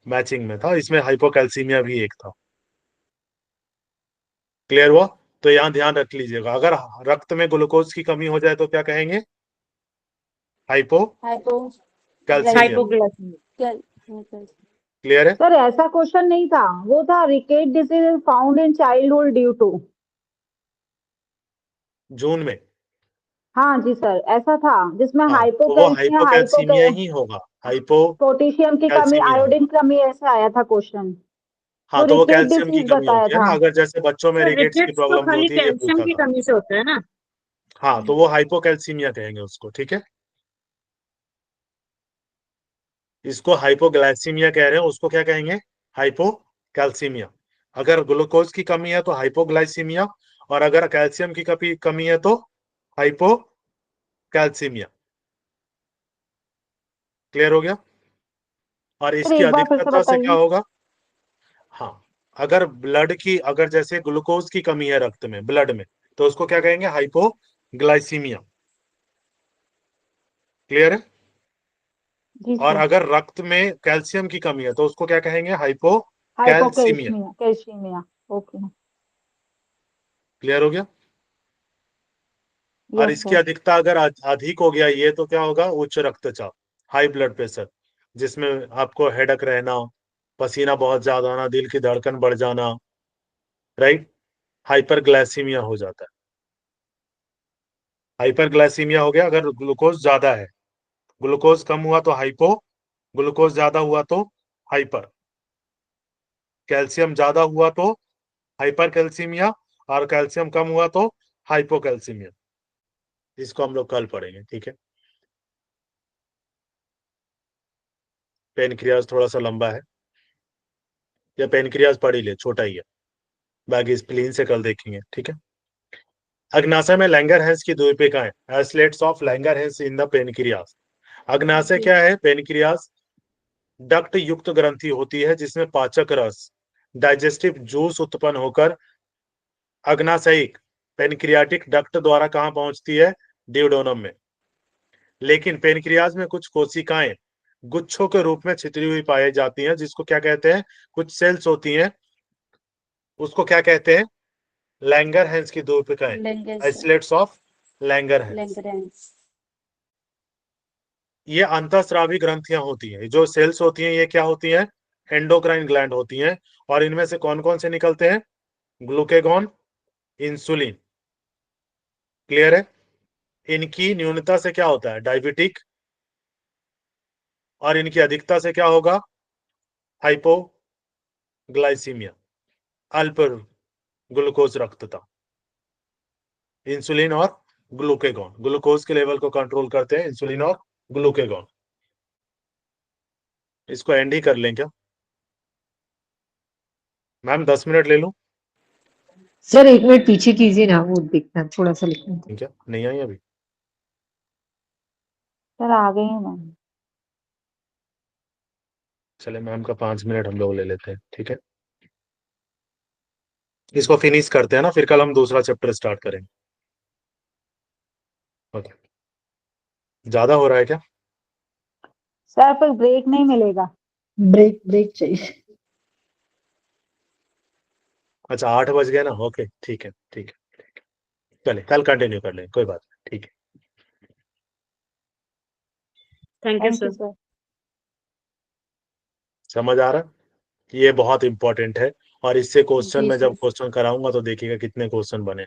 मैचिंग में था, इसमें हाइपोकैल्सीमिया भी एक था। क्लियर हुआ? तो यहाँ ध्यान रख लीजिएगा, अगर रक्त में ग्लूकोज की कमी हो जाए तो क्या कहेंगे, हाइपोकैल्सीमिया। हाइपोग्लाइसीमिया। क्लियर है? सर ऐसा क्वेश्चन नहीं था, वो था rickets disease is found in childhood due to. जून में, हाँ जी सर, ऐसा था जिसमें हाँ तो वो हाइपोकैल्सिया हाइपोकैल्सीमिया ही होगा, पोटेशियम की कमी, हाइपोकैल्सीमिया होगा। आयोडीन कमी, ऐसे आया था क्वेश्चन। हाँ वो तो वो रिकेट कैल्शियम की डिसीज कमी बताया होती है था। ना, अगर जैसे बच्चों में तो रिकेट्स की रिकेट्स तो प्रॉब्लम खाली होती है, ये कैल्शियम पूछा की था। कमी से होता है ना। हाँ तो वो हाइपोकैल्सीमिया कहेंगे उसको, ठीक है। इसको हाइपोग्लाइसीमिया कह रहे हैं, उसको क्या कहेंगे, हाइपोकैल्सीमिया। अगर ग्लूकोज की कमी है तो हाइपोग्लाइसीमिया, और अगर कैल्शियम की कमी है तो हाइपोकैल्सीमिया। क्लियर हो गया? और सर इसकी एक बार फिर से अधिकता से क्या बताइए। होगा, हाँ अगर ब्लड की, अगर जैसे ग्लूकोज की कमी है रक्त में, ब्लड में, तो उसको क्या कहेंगे, हाइपोग्लाइसीमिया। क्लियर है? जी और सर। अगर रक्त में कैल्शियम की कमी है तो उसको क्या कहेंगे, हाइपोकैल्सीमिया। कैल्शियमिया। ओके। क्लियर हो गया? और यस इसकी सर। अधिकता अगर अधिक हो गया ये, तो क्या होगा, उच्च रक्तचाप, हाई ब्लड प्रेशर, जिसमें आपको हेडक रहना, पसीना बहुत ज्यादा आना, दिल की धड़कन बढ़ जाना, राइट, हाइपरग्लाइसीमिया हो जाता है। हाइपरग्लाइसीमिया हो गया अगर ग्लूकोज ज्यादा है, ग्लूकोज कम हुआ तो हाइपो, ग्लूकोज ज्यादा हुआ तो हाइपर, कैल्शियम ज्यादा हुआ तो हाइपर कैल्सीमिया, और कैल्शियम कम हुआ तो हाइपोकैल्सीमिया। इसको हम लोग कल पढ़ेंगे, ठीक है। पेनक्रियाज थोड़ा सा लंबा है, या पेनक्रियाज पढ़ ही ले, छोटा ही है, बाकी स्प्लीन से कल देखेंगे, ठीक है। अग्नाशय में लैंगरहैंस की द्वीपिकाएं, isolates of Langerhans in the pancreas. अग्नाशय क्या है, पेनक्रियाज डक्ट युक्त ग्रंथि होती है जिसमें पाचक रस, डाइजेस्टिव जूस उत्पन्न होकर अग्नाशयिक पेनक्रियाटिक डक्ट द्वारा कहां पहुंचती है, ड्यूडेनम में। लेकिन पेनक्रियाज में कुछ कोशिकाएं गुच्छों के रूप में छितरी हुई पाई जाती हैं, जिसको क्या कहते हैं, कुछ सेल्स होती हैं, उसको क्या कहते हैं, लैंगरहैंस की द्वीपिकाएं, आइसोलेट्स ऑफ लैंगरहैंस। ये अंतःस्रावी ग्रंथियां होती हैं, जो सेल्स होती हैं ये क्या होती हैं, एंडोक्राइन ग्लैंड होती हैं, और इनमें से कौन कौन से निकलते हैं, ग्लूकेगॉन, इंसुलिन। क्लियर है? इनकी न्यूनता से क्या होता है, डायबिटिक, और इनकी अधिकता से क्या होगा, हाइपोग्लाइसीमिया, अल्प ग्लूकोज रक्तता। इंसुलिन और ग्लूकेगॉन, ग्लूकोज के लेवल को कंट्रोल करते हैं इंसुलिन और ग्लूकेगॉन। इसको एंड ही कर लें क्या मैम, 10 मिनट ले लूं सर 1 मिनट पीछे कीजिए ना, वो देखना थोड़ा सा लिखना था। क्या, नहीं आई अभी? सर आ गई हूँ मैम। चले मैम का 5 मिनट हम लोग ले लेते हैं, ठीक है। इसको फिनिश करते हैं ना, फिर कल हम दूसरा चैप्टर स्टार्ट करेंगे। ओके, ज्यादा हो रहा है क्या? सर फिर ब्रेक नहीं मिलेगा। ब्रेक चाहिए। अच्छा 8 बज गए ना, ओके ठीक है, ठीक है, चले कल कंटिन्यू कर लें, कोई बात नहीं, ठीक है। Thank you thank you sir. Sir. समझ आ रहा? ये बहुत इंपॉर्टेंट है, और इससे क्वेश्चन जी में जब सर। क्वेश्चन कराऊंगा तो देखिएगा कितने क्वेश्चन बने।